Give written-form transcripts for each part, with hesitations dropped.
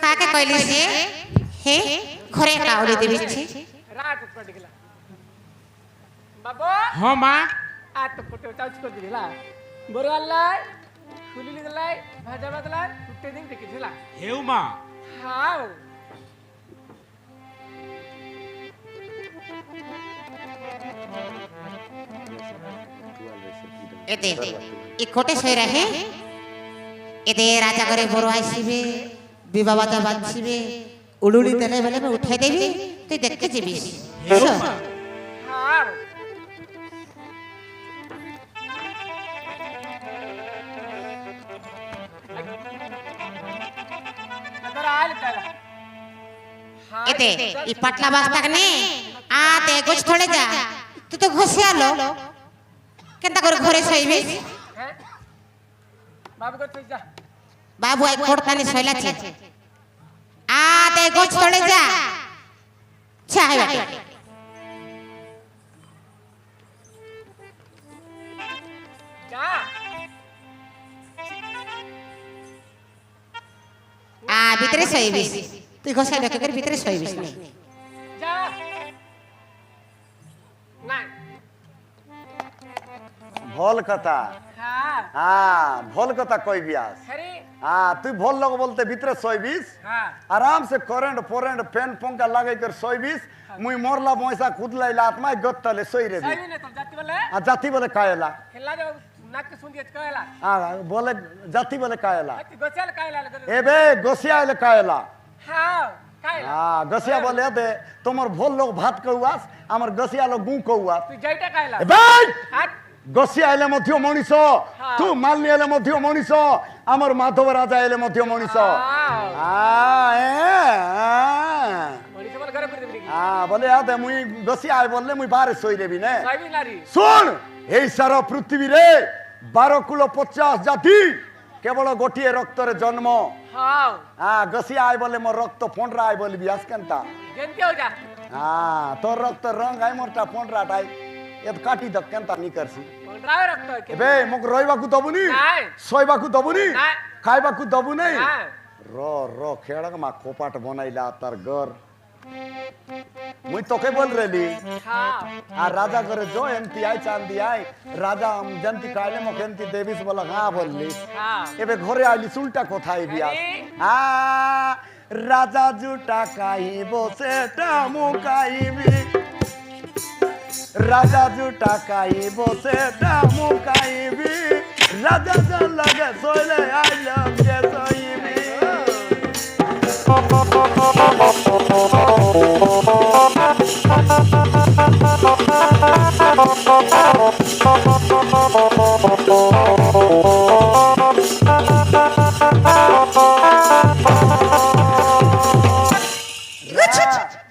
কাকে কইলি সে হে ঘরে কাউরি দিবিছি রাত পড়ে গেল বাবু হ মা আত পটে টাচ করে দিলা বড় আল্লাহ খুলি গলাই ভাজা বদলা টুটে দিন দেখিছিলা হেউ মা হাও এতে ই কোটে সই রাহে এতে রাজা করে বড় আসিবে বিবাহ বাজা বাজছিবে উলুলি তেলে বেলে উঠাই দেবি তুই দেখতে যাবিস হেউ মা হাও नजर आयल त्याला এতে ই পাটলা বাস্তা নে আতে গোছ থলে যা তুই তো ঘষে আলো কেনতা করে ঘরে সইবিস बाबू को जा বাবু আই খড়তানি সইলাছে আতে গোছ থলে যা চাই বাটে जा ভিতরে সইবিস তুই ঘষে দেখে করে ভিতরে সইবিস নে जा नहीं ভল কথা हाँ হ্যাঁ ভল কথা কইবিয়াস खरी হ্যাঁ তুই ভল লোক বলতে ভিতরে সইবিস हाँ আরাম সে কারেন্ট ফরেন্ট ফ্যান পঙ্খা লাগাই করে সইবিস মুই মরলা ময়সা কুদলাইলা আত্মায় গত্তলে সই রে सही नहीं तो जाती बोले আর জাতি বলে কায়লা खेला जो नाक के सुन दिए कहला বলে জাতি বলে কায়লা गोचल कहला এ বে গসিয়া এলে কায়লা हाँ कहला হ্যাঁ গসিয়া বলে দে তোমার ভল লোক ভাত কৌয়াস আমার গসিয়া লোক গু কৌয়াস तू जाइटा कहला এ ভাই हाथ গসিয়া এলে মধ্য মଣିষ তু মালনি এলে মধ্য মଣିষ আমার মাধব রাজা এলে মধ্য মଣିষ मणि से बोल घर फिर देबी বলে আদে মুই গসিয়া আই বললে মুই বারে সই রেবি না सही नारी শুন এই সারা পৃথিবীরে 12 কুল 50 জাতি কেবল গোটিয়ে রক্তরে জন্ম हाँ গসিয়া আই বলে মোর রক্ত ফোনরা আই বলবি আজকান্তা जनते हो जा তোর রক্ত রং আই মোরটা ফোনরাটাই এত কাটি দক কেনতা নি করছি ड्राइवर रखता है এবে মোক রইবাকু দবুনি নাই। শোইবাকু দবুনি নাই। খাইবাকু দবু নাই নাই। র র খেড়ক মা কোপাট বনাইলা তার ঘর মুই তোকে বল রেলি हाँ আর রাজা করে জো এমতি আই চান্দি আই রাজা জন্তি কাইলে মোক এমতি দেবিস বলা হ্যাঁ বললি हाँ এবে ঘরে আইলি চুলটা কোথায় বিয়া আরে। রাজা জুটা কাইব সেটা মুকাইবি রাজা জুটা কাইব সেটা মুকাইবি রাজা জন লাগে সইলে আইলাম যে সইবি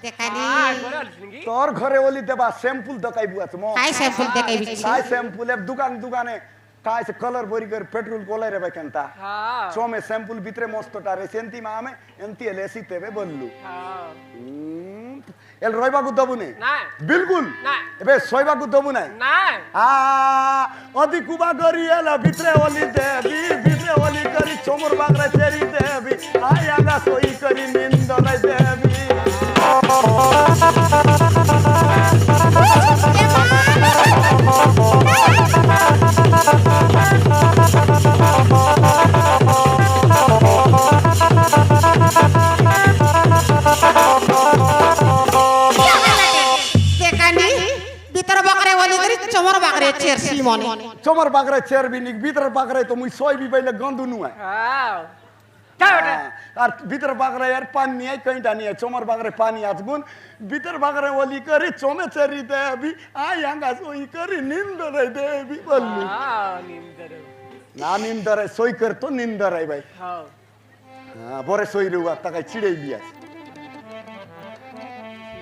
দেখানি हाँ बोला लिखेंगी তোর ঘরে ওলি দেবা স্যাম্পল দকাইবু আছে মো কাই স্যাম্পল দেখাই বিছি কাই স্যাম্পলের দোকানে কাই সে কলর বরি করে পেট্রোল কোলাই রে বেকেনতা हाँ চমে স্যাম্পল ভিতরে মস্তটা রে সেন্তি মামে এন্তি এলেসি তেবে বললু हाँ এল রইবাকু দবু নে নাই বিলকুল না। এবে সইবাকু দবু নাই নাই অদি কুবা করি এলা ভিতরে ওলি দেবি ভিতরে ওলি করি চমর বাগরা চেরি দেবি আই আগা সই করি নিন্দলাই দেবি দেখানি ভিতর বকরে ওলি ধরি চমর বাকরে চেরছি মনে চমর বাগরা চেরবি নি ভিতর বাগরা তো মুই সইবি পাইলে গন্ধ নুয়া हाँ क्या बेटा আর ভিতর বাগরা এর পানি নিয়ে কইটা নিয়ে চমর বাগরে পানি আজগুন ভিতর বাগরে ওলি করি চমে চেরি দেবি আই আগা সই করি নিন্দলাই দেবি বললু हाँ नींदर না নিন্দরে সই কর তো নিন্দরাই ভাই हाँ বরে সই রুয়া তাকাই চিড়াই বিয়াস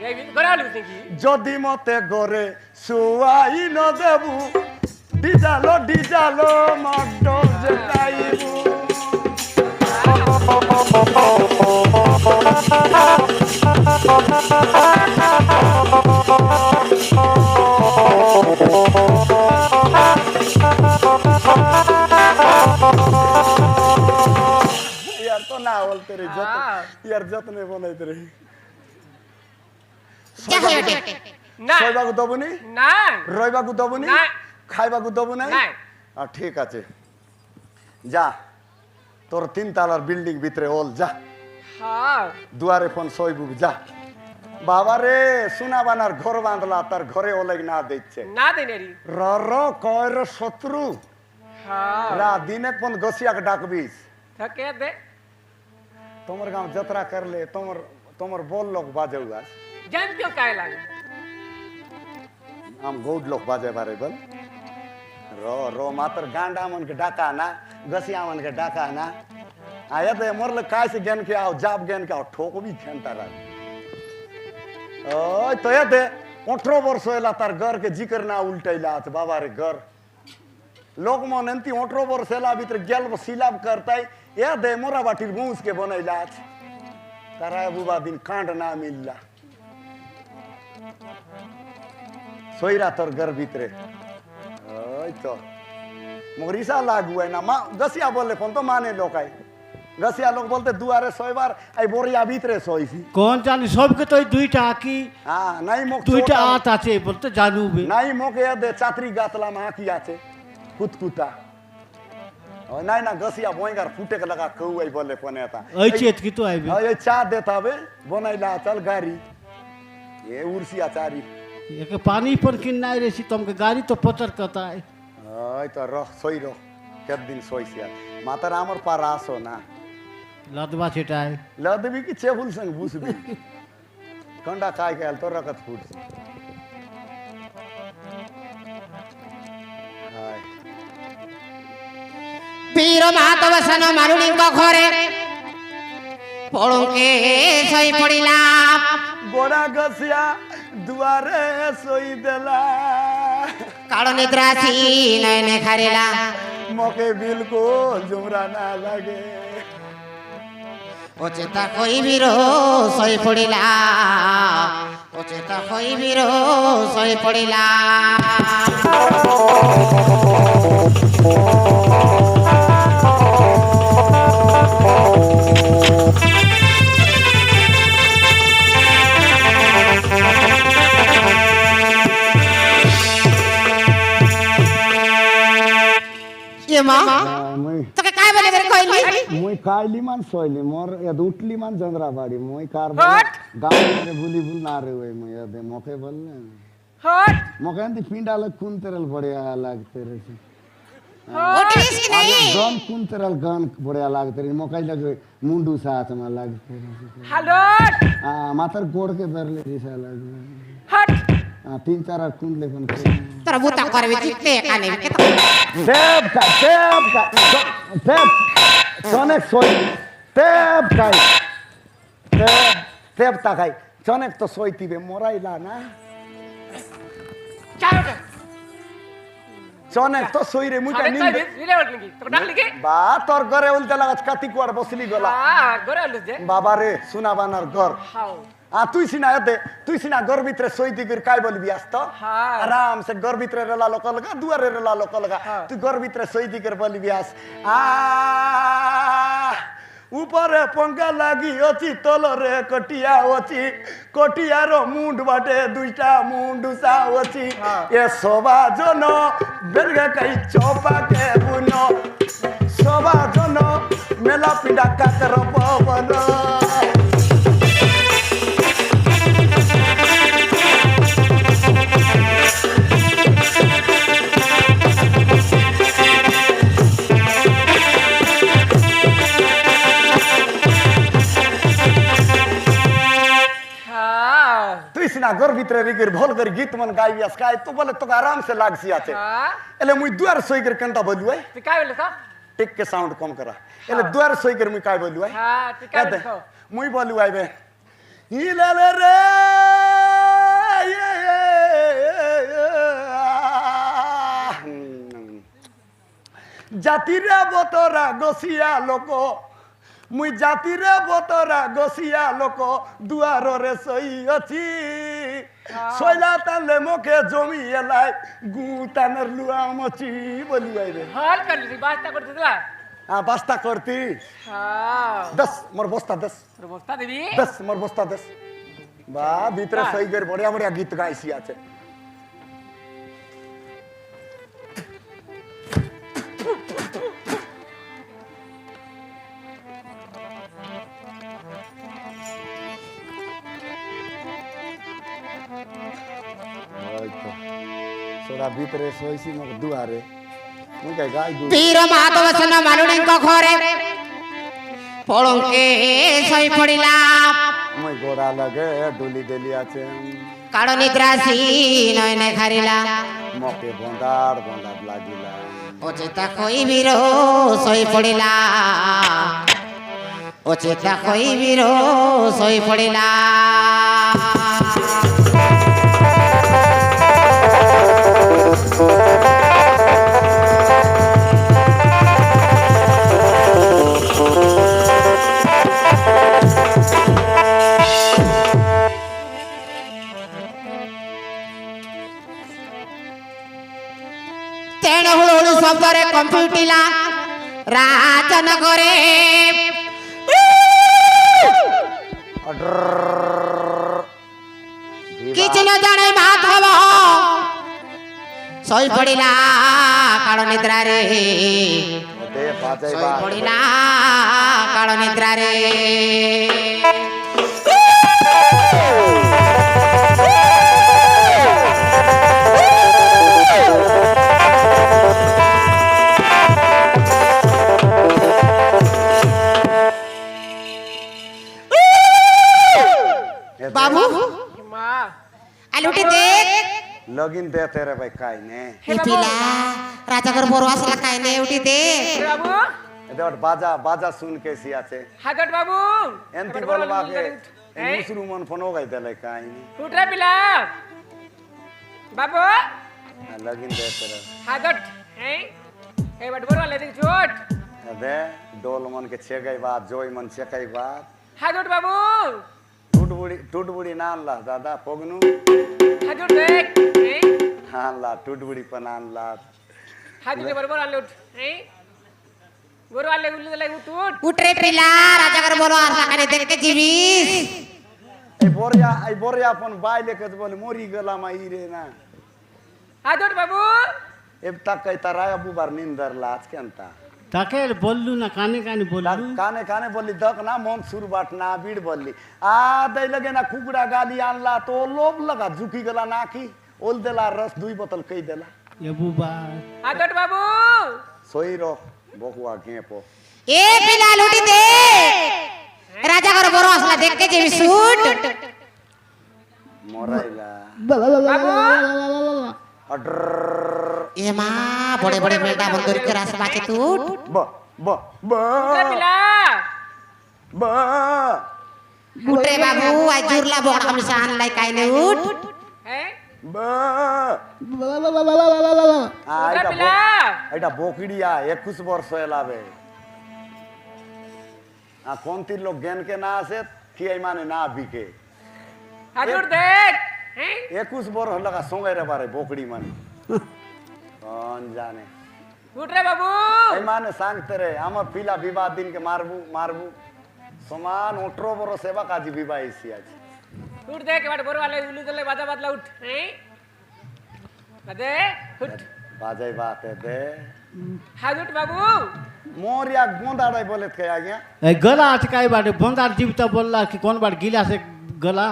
ये भी बोला लिखेंगी যদি মতে গরে সুয়াই ন দেবু ডিজালো মড্ড জেতাইবু यार जतने बनाइत रही क्या है ओटे না শোইবাকু দবনি না রইবাকু দবনি না। খাইবাকু দবু নাই না ঠিক আছে যা তোর 3 তলার বিল্ডিং ভিতরে ওল যা হ্যাঁ দুয়ারে ফোন শোইবু যা বাবা রে সোনা বানার ঘর বাঁধলা তার ঘরে ওলেগ না দিচ্ছে না দেনেরি র র কয়র শত্রু হ্যাঁ রা দিনে ফোন গসিয়াকে ডাকবিস থাকে দে তোমার গাঁव যাত্রা করলে তোমার বল লোক বাজে আজ জানতেও কায় লাগে हम गौड लोग बाजे बारे बल रो मात्र गांडा मन के डाका ना गसिया मन के डाका ना आया तो मोरल काय से ज्ञान के आओ जाप ज्ञान के आओ ठोक भी घंटा रहा ओय तो ये दे 18 वर्ष होला तार घर के जिक्र ना उल्टैला छ बाबा रे घर लोक मन अंति 18 वर्ष होला भीतर गेल सिलाब करताई ये दे मोरा बाटी मूस के बनैला छ तारा बुबा दिन कांड ना मिलला सोईरा तोर घर भीतरे ओय तो मोरिसा लागू है ना माँ गसिया बोले फोन तो माने लोग आए गसिया लोग बोलते दुआरे सोईबार आई बोरिया भीतरे सोईसी কোন জানি সবকে তো দুইটা আঁকি हाँ नहीं मोक দুইটা छोटा- হাত আছে বলতে জানুবে नहीं मोके ये दे चात्री गातला में आकी आचे कुतकुता और नहीं ना गसिया बोएगार फूटे के लगा कहू आई बोले फोने था ওই চেত কি তো আইবে ये चा देता बे बनाइला चल गाड़ी ये उर्सिया चारी একে পানি पर किन्नाई रेसी तुमके गाड़ी तो पचर कता है ओय तो रह सोई रह केत दिन सोई से माता रामर पार आसो ना लदवा छिटाए लदबी की चेबुल संग बुसबी कंडा काय गयल तो रकत फूट हाय বীর মাধব সেন মারুলিঙ্গ ঘরে পড়ুকে সই পড়িলাম गोड़ा गसिया दुआरे सोई देला কারণ নিদ্রা আসি নয়নে খারিলা मोके बिल्कुल जुमरा ना लगे অচেতা হইবির সই পড়িলা অচেতা হইবির সই পড়িলা এ মা मुई তোকে কাই বলে বের কইলি मुई कायली मान सोयली मोर यद उठली मान चंद्रा बाड़ी मुई कार हट! गांव में भूली भूल ना रे हुए मुई यद मोके बोलने হট मोके अंती पिंडा लग कुन तेरल बढ़िया लागते रे উঠিস কি নাই गन कुन तेरल गन बढ़िया लागते रे मोके लगे मुंडू साथ में लागते रे হ্যালো मातर गोड़ के बेरले रिसा लगे হট 3-4 कुंडले पण তোরা বুতা করবি জিততে কানে কে তো Tep, Sonek soy, tep takai, Sonek to soy tibe morai la na, চাও Sonek to soy re mucha সাড়ে ninde. চাইবে রিলে ওঠ নাকি তোর ডাক লিখে Ba tor gore ulte lagat kati kuar bosli gola. হ্যাঁ গরে আলু দে Baba re suna banar gor. হাও তুই সিনা ঘর ভিতরে সই দিগির কাই বলবি আস তো হ্যাঁ। আরাম সে ঘর ভিতরে রেলা লোক লগা দুয়ারে রেলা লোক লগা হ্যাঁ। তুই ঘর ভিতরে সই দিগির বলবি আস উপরে পঙ্কা লাগি অছি তলরে কটিয়া অছি কটিয়ার মুন্ড বাটে দুইটা মুন্ডুসা অছি হ্যাঁ। এ সবা জন বেরগে কাই চপাকে বুন সবা জন মেলা পিডা কাকর পবন হ্যাঁ তুই সিনা ঘর ভিতরে রিগির ভল করে গীত মন গাইবি আস কাই তো বলে তোকে আরাম से লাগছি আছে হ্যাঁ এলে মুই দুয়ার সই করে কেনতা বলু আই তুই কাই বলে তো টিক के साउंड कम करा এলে দুয়ার সই করে মুই কাই বলু আই হ্যাঁ তুই কাই বলে তো মুই বলু আইবে ইলালে রে জাতিরে বতরা গসিয়া লোক মুই জাতিরে বতরা গসিয়া লোক দুয়ারে সই অছি সইলা তালে মুখে জমি এলাই গু টানের লুয়া মচি বলি আইবে হল করলি তুই বাস্তা করতে দিলা हाँ बस्ता करती हाँ 10 मोर बस्ता 10 बस्ता देवी 10 मोर बस्ता 10 वाह भीतर सही कर बढ़िया बढ़िया गीत गाइसी আছে सोडा भीतरे सोईसी मग दुआरे ମୁଁ କାଇ ଗାଇ ଦୁ ବୀର ମାଧବସନ ମାଲୁଣୀଙ୍କ ଘରେ ପଳଙ୍କେ ଶୋଇ ପଡ଼ିଲା মই ଗୋଡା ଲଗେ ଡୁଲି ଦେଲି আছে କାଳ ନିଦ୍ରାସୀ ନୟନେ ଖାରିଲା ମକେ ବନ୍ଦାର ବନ୍ଦାର ଲାଗିଲା ଅଚେତା କହି ବୀର ଶୋଇ ପଡ଼ିଲା ଅଚେତା କହି ବୀର ଶୋଇ ପଡ଼ିଲା ତେଣେ ହୁଳୁହୁଳୁ ଶବ୍ଦରେ କମ୍ପି ଉଠିଲା ରାଜନଗରେ କିଛି ନ ଜାଣେ ମାଧବ ଶୋଇ ପଡ଼ିଲା କାଳ ନିଦ୍ରାରେ ଦେ ବାଜାଇ ଶୋଇ ପଡ଼ିଲା କାଳ ନିଦ୍ରାରେ बाबू माँ आलूटी देख লগিন দে তেরে ভাই কাই নে ये पिला राजागर बोरवा से लगाए ने उठी देख बाबू এদের বাজা বাজা শুন কেসি আছে हागट बाबू এনতি বলবা কে মুসরু মন ফোনো গাই দেলে কাই নে उठ रे पिला बाबू লগিন দে তেরে हागट हैं ए बट बोल वाले देख छोट দে ডোল মন কে ছেগাই বাত জয় মন ছেকাই বাত हागट बाबू टूटबुड़ी नानला दादा पोगनु हागट देख हैं हानला टूटबुड़ी पर नानला हागट के बरोबर वाले उठ हैं बोर वाले उल्ले ले उठ उठ रे पिला राजागर बोरवा से लगाने देख के जीविस आई बोरिया अपन बाय लेके बोले मोरी गला मा रे ना हागट बाबू एब तक कई तराय अबू बार निंदर लाज के अंता তাকে বললু না কানে কানে বললু काने काने बोली दक ना मोन सुर बाट ना बीड़ बोली आ दई लगे ना कुकुड़ा गाली आनला तो लोभ लगा झुकी गला नाखी ओल देला रस 2 बोतल कई देला এ বুবা हागट बाबू सोई रो बकुआ घेपो ए पिला लूटी देख राजागर बोरवा से देख के जीविस उठ मोराइला बाबू अडर ए मां बड़े बड़े बेटा बंदूक के रास बाचे तू उठ ब ब ब उठ रे पिला ब उठ रे बाबू आज जुरला बोड़ा हम शान लाई काई ने उठ हैं ब उठ रे पिला এটা বকিড়িয়া 21 বর্ষ এলাবে কোনটি লোক জ্ঞান কে না আছে কি এই মানে না বিকে हागट देख हैं 21 বর্ষ লাগা সঙ্গে রে বারে বকড়ি মানে কোন জানে उठ रे बाबू এই মানে সাংতে রে আমার পিলা বিবাহ দিন কে মারবু মারবু সমান 18 বড় সেবা কাজী বিবাহ এসি আছে उठ देख बट बोर वाले उल्ले ले बाजा बदला उठ हैं बदे उठ বাজাই বাতে দে हागट बाबू মোরিয়া গোঁদাড়াই বলে কে আজ্ঞা এই গলা আটকাই বাটে বন্দার জীবিত বললা কি কোন বার গিলাসে গলা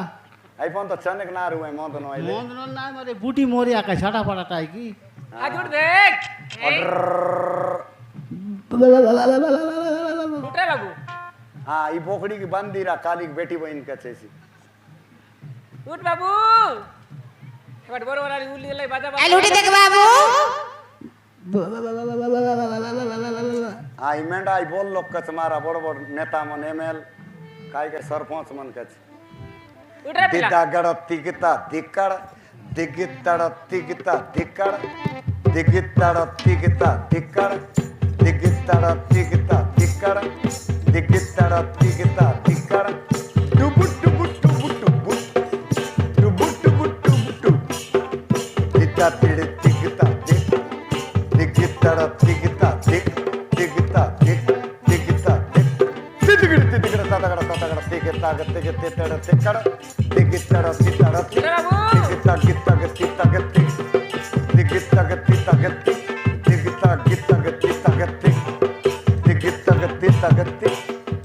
এই পন তো চনেক না রুই মদন হইলে মন্দ না মারে বুটি মরিয়া কা ছাটা পাড়াটাই কি हागट देख हैं? उठ रे बाबू हाँ ई बोकड़ी की बंदी रा काली की बेटी बहन के छेसी उठ बाबू बट बोर वाले उल्ले ले बाजा ए लूटी देख बाबू हाँ ई मेंढा ई बोल लोग कच मारा बड़ बड़ नेता मन एमएल काय के सरपंच मन कच उठ रे पिला दिदागड़ तिगता दिक्कड़ दिगितड़ तिगता दिक्कड़ दिगितड़ तिगता दिक्कड़ दिगितड़ तिगता दिक्कड़ दिगितड़ तिगता दिक्कड़ डुबु डुबु डुबु डुबु डुबु डुबु डुबु डुबु दिता तिड़ तिगता दिक दिगितड़ तिगता दिक दिगता दिक तग तिग तितड़ तिकड़ दिग तड़ तितड़ उठ रे बाबू दिग तग तग तितग तिग दिग तग तितग तिग दिग तग तग तितग तिग दिग तग तितग तिग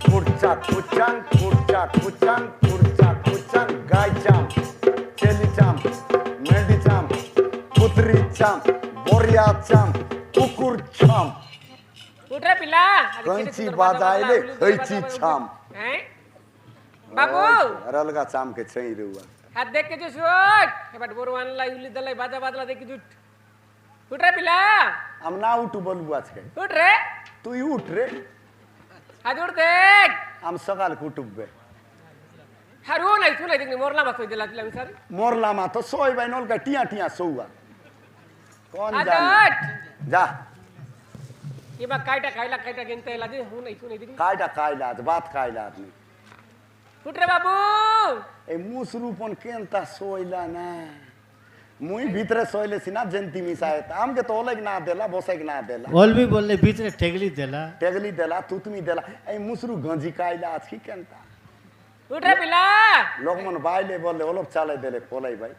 कुर्चा कुचांग कुर्चा कुचांग कुर्चा कुचांग गाय चाम चेली चाम मेंढी चाम कुतरी चाम बोरिया चाम कुकुर चाम उठ रे पिला अरे कंची किती सुंदर बाजायले बाजा बाजला, हैची बाजा छाम हैं बाबू रलगा चाम के छई रुआ हाथ देख के जो शूट हे बट बोरवान ला उली दलाई बाजा बाजला देख के जुट उठ रे पिला हम ना उठ बोलबू आज के उठ रे तू ही उठ रे हाथ उठ देख हम सकाल कुटुबे हारू नहीं तू नहीं देखनी मोरला मत दिला दिला सर मोरला मा तो सोई भाई नोल का टिया टिया सोआ कौन हाथ जाने उठ जा ये बा कायटा गेंते लाजे हूं नहीं तू नहीं देखनी कायटा कायलात बात कायलात नहीं उठ रे बाबू ए मुसरू पण केनता सोइला ना मुई भीतरे सोइले सिना जंती मिसायत आम के तोले ना देला बोसे ना देला ओल भी बोलले भीतरे ठेगली देला टेगली देला तुतमी देला ए मुसरू गंजी कायला आज की केनता उठ रे पिला लोग मन बायले बोलले ओलोक चाले देले कोलाई भाई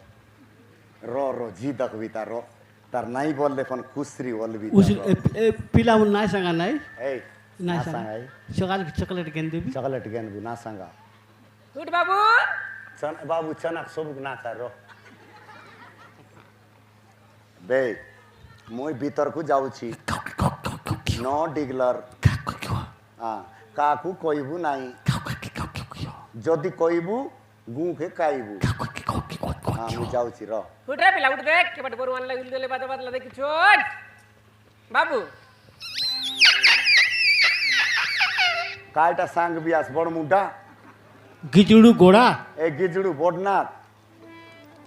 रो रो जी दक बिता रो तार नाही बोलले पण कुसरी ओलबी उस पिला मुन नाही सांगा नाही ए नाही ना सांगा सांगाय सकाळ चॉकलेट घेऊन देबी चॉकलेट गेन बु ना सांगा उठ बाबू चन बाबू चनक सबुक ना करो बे मुई भीतर को जाऊ छी नो डिगलर हां काकू कइबू नाही जदी कइबू गु के काइबू हां मु जाऊ छी रो उठ रे पिला उठ देख के बट बोरवान ला उली दलाई बाजा बाजला देख के छोड़ बाबू कायटा सांग बियास बड़ मुंडा गिजुडू गोडा ए गिजड़ू बोडना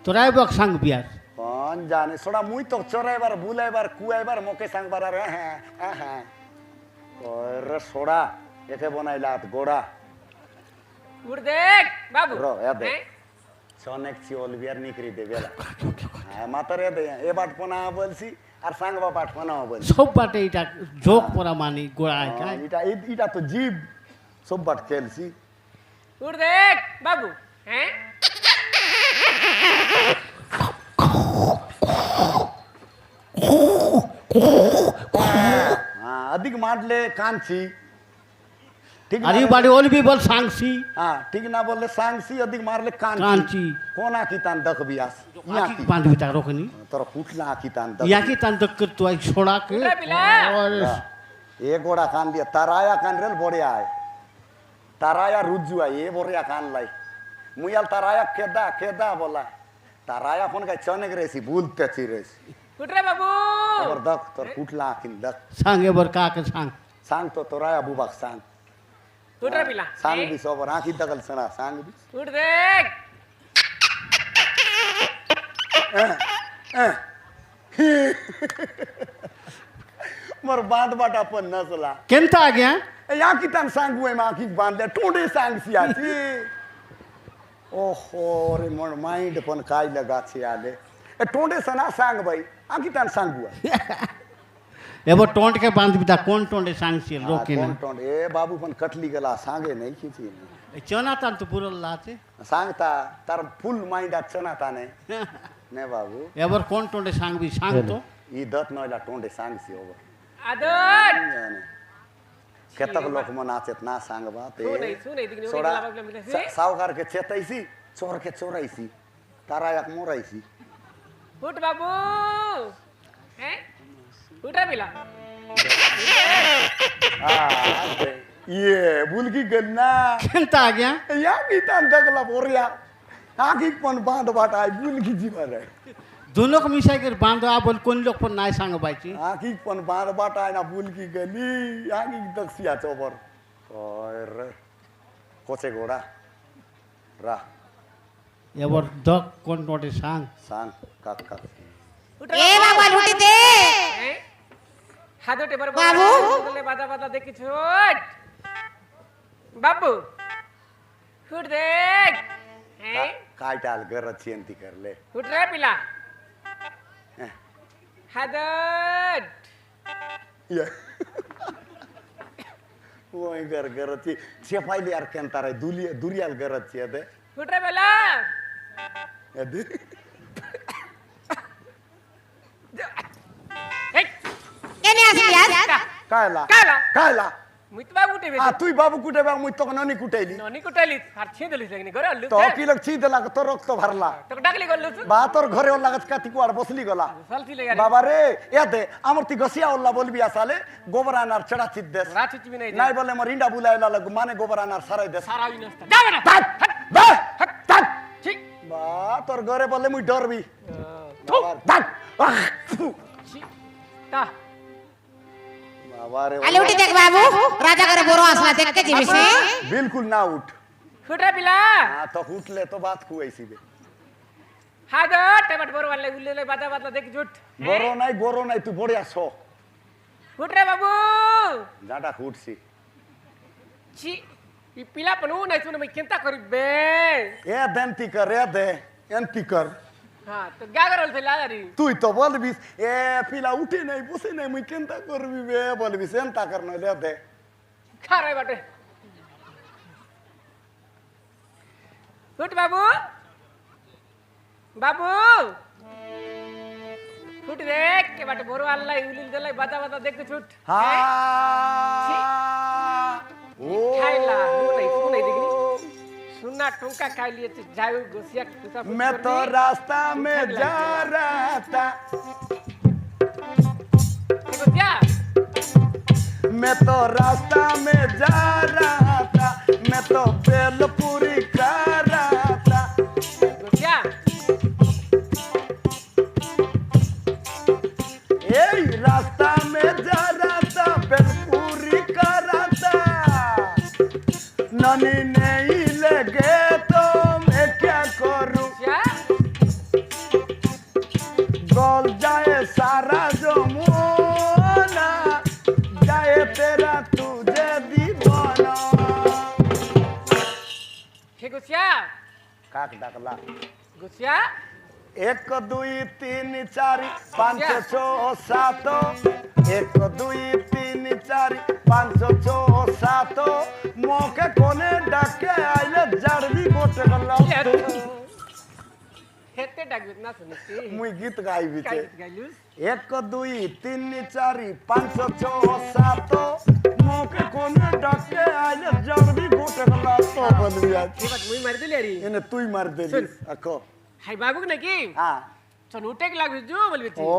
तोराय बक सांग बियास कौन जाने सोडा मुई तो चोराय बार बुलाय बार कुआय बार मोके सांग बार रे हां और सोडा एके बनाइलात गोड़ा उठ देख बाबू रो या दे हैं? सोनेक ची ओलबियर निकरी दे बेला हां मातर या दे ए बाट पना बोलसी আর সাংবা পাঠ বানাও বল সব বাটে এটা যোগ পরা মানি গোড়া খায় এটা এটা তো জীব সব বাট খেলছি उठ देख बाबू हैं হ্যাঁ अधिक मारले कांची ठीक আর এই বাড়ি ওল বি বল সাংসি हाँ ठीक ना बोलले सांगसी अधिक मारले कांची কাঞ্চি कोना की तान दख बियास यहाँ की বাঁধবি তার রকনি तोर कुटला की तान दख ইয়াকি তান তক তো আই ছোড়া কে उठ रे पिला एक गोड़ा कान लिया ताराया कान रेल बोड़िया है ताराया रुजू है ये बोरिया कान लाई मुयाल ताराया केदा केदा बोला ताराया फोन का चने के रेसी भूलते ची रेसी उठ रे बाबू और दख तोर कुटला किन दख সাঙ্গে বর কাকে সাং सांग तो तोराया बुबाक सांग उठ रे पिला सांग हैं? भी सोबर आंखी दगल सना सांग भी उठ देख मर बांध बाटा अपन नसला কেনতা আগে या की तान सांग हुए मां की बांध ले टोडे सांग सिया छी ओहो रे मोर माइंड पन काय लगा छी आले ए टोडे सना सांग भाई आकी तान सांग हुआ এবার টন্টকে বাঁধবি তা কোন টন্টে সাংসি রোকে না कौन टोड ए बाबू पन कटली गला सांगे नहीं खींची চনা তান তো পুরো লাতে सांगता तार फुल माइंड अच्छा ना ताने ने बाबू এবার কোন টন্টে সাংবি সাং তো ई दत नोला टोडे सांग सी ओवर आदत केतक लोक मन आचेत ना सांग बात सुनै दिग्ने सोडा ओला बाबला मिले सावकार के चेतैसी चोर के चोराइसी तारा एक मोराइसी उठ बाबू हैं उठ रे पिला ये बुलकी गन्ना কেনতা আগে या की तान दगला बोरिया आकी पण बांध बाटा बुलकी जीवन है दोनों को मिसाई कर बांधो आ बोल कोन लोग पर नाही सांग बायची आकी पण बांध बाटा ना बुलकी गली आकी दक्षिया चोबर और कोचे घोड़ा रा এবার দক কোন টন্টে সাং सांग काक काक उठ এ বাবা লুটি দে हैं हाथ उठे बर बाबू। बोले बाजा बाजा देख के छोड़ बाबू उठ देख हैं काय टाल घर चिंती कर ले उठ रे पिला आदत ये ওই গরছি চেপাইলি আর কেন তারাই দুরিয়াল গরছি এদে ফুটরে বেলা এদে এই কেনে আসলি আজ কায়লা কালা কায়লা মুই তো বাবু উঠে আ তুই বাবু কুটে বা মুই তোকে ননি কুটাইলি ননি কুটাইলি আর ছিঁ দিলিস লাগনি ঘরে আলু তো কি লোক ছি দেলা তোর রক্ত ভরলা তোকে ডাকলি করলু বা তোর ঘরে ওর লাগাত কাতি কুয়ার বসলি গলা সালতি লেগে বাবা রে এতে আমার তুই গসিয়া ওল্লা বলবি আসালে গোবর আনার ছড়া চিত দেশ রাত চিবি নাই নাই বলে মোর ইন্ডা বুলাইলা লাগু মানে গোবর আনার সারাই দেশ সারা বিনষ্ট যাবে না তাক বা তাক ঠিক বা তোর ঘরে বলে মুই ডরবি থু তাক তা বাবা রে আলে উঠে দেখ বাবু রাজা করে বড় আসলা দেখতে যাবি সে বিলকুল না উঠ ফুটরে পিলা তো উঠলে তো বাত কুয়াইছিবে হায় দো টেবাট বড় वाले উল্লে বাদা বাদা দেখ জুট গরো নাই তুই বড়ে আসো ফুটরে বাবু জাডা উঠছি ছি ই পিলা পনু নাই তুই মই কেনতা করিবে এ দেনতি কর রে দে এনতি কর হ্যাঁ তো গা করল থলা আরি তুই তো বলবিস এ পিলা উঠে নাই বসে নাই মুই কেনতা করবি বে বলবিস এনতা কর না রে দে খারে বাটে ফুট বাবু বাবু ফুট দেখ কে বাটে বড় আল্লাহ উলিল দলাই বাদা বাদা দেখতে ছুট হ্যাঁ ও খাইলা শুনাই দেখনি सुना टोंका खाई लिए तो जाओ गोसिया कुत्ता मैं तो रास्ता में जा रहा था गोसिया मैं तो रास्ता में जा रहा था मैं तो बेलपूरी खा रहा था गोसिया ए रास्ता में जा रहा था बेलपूरी खा रहा था ननी नहीं लगे तो मैं क्या करूं क्या गल जाए सारा जमुना जाए तेरा तुझे दीवाना हे गोसिया काक डाकला गोसिया 1 2 3 4 5 6 7 1 2 3 4 5 6 7 मोके कोने डाके आइले जड़बी गोटे गल्ला हेते डाक ना सुनती मुई गीत गाइबी छे गाइलुस 1 2 3 4 5 6 7 मोके कोने डाके आइले जड़बी गोटे गल्ला तो बलबिया ये बात मुई मार दिली अरी एने तुई मार देली अको हाय बाबू ने की हां चल उठे के लागु जो बोलबे ও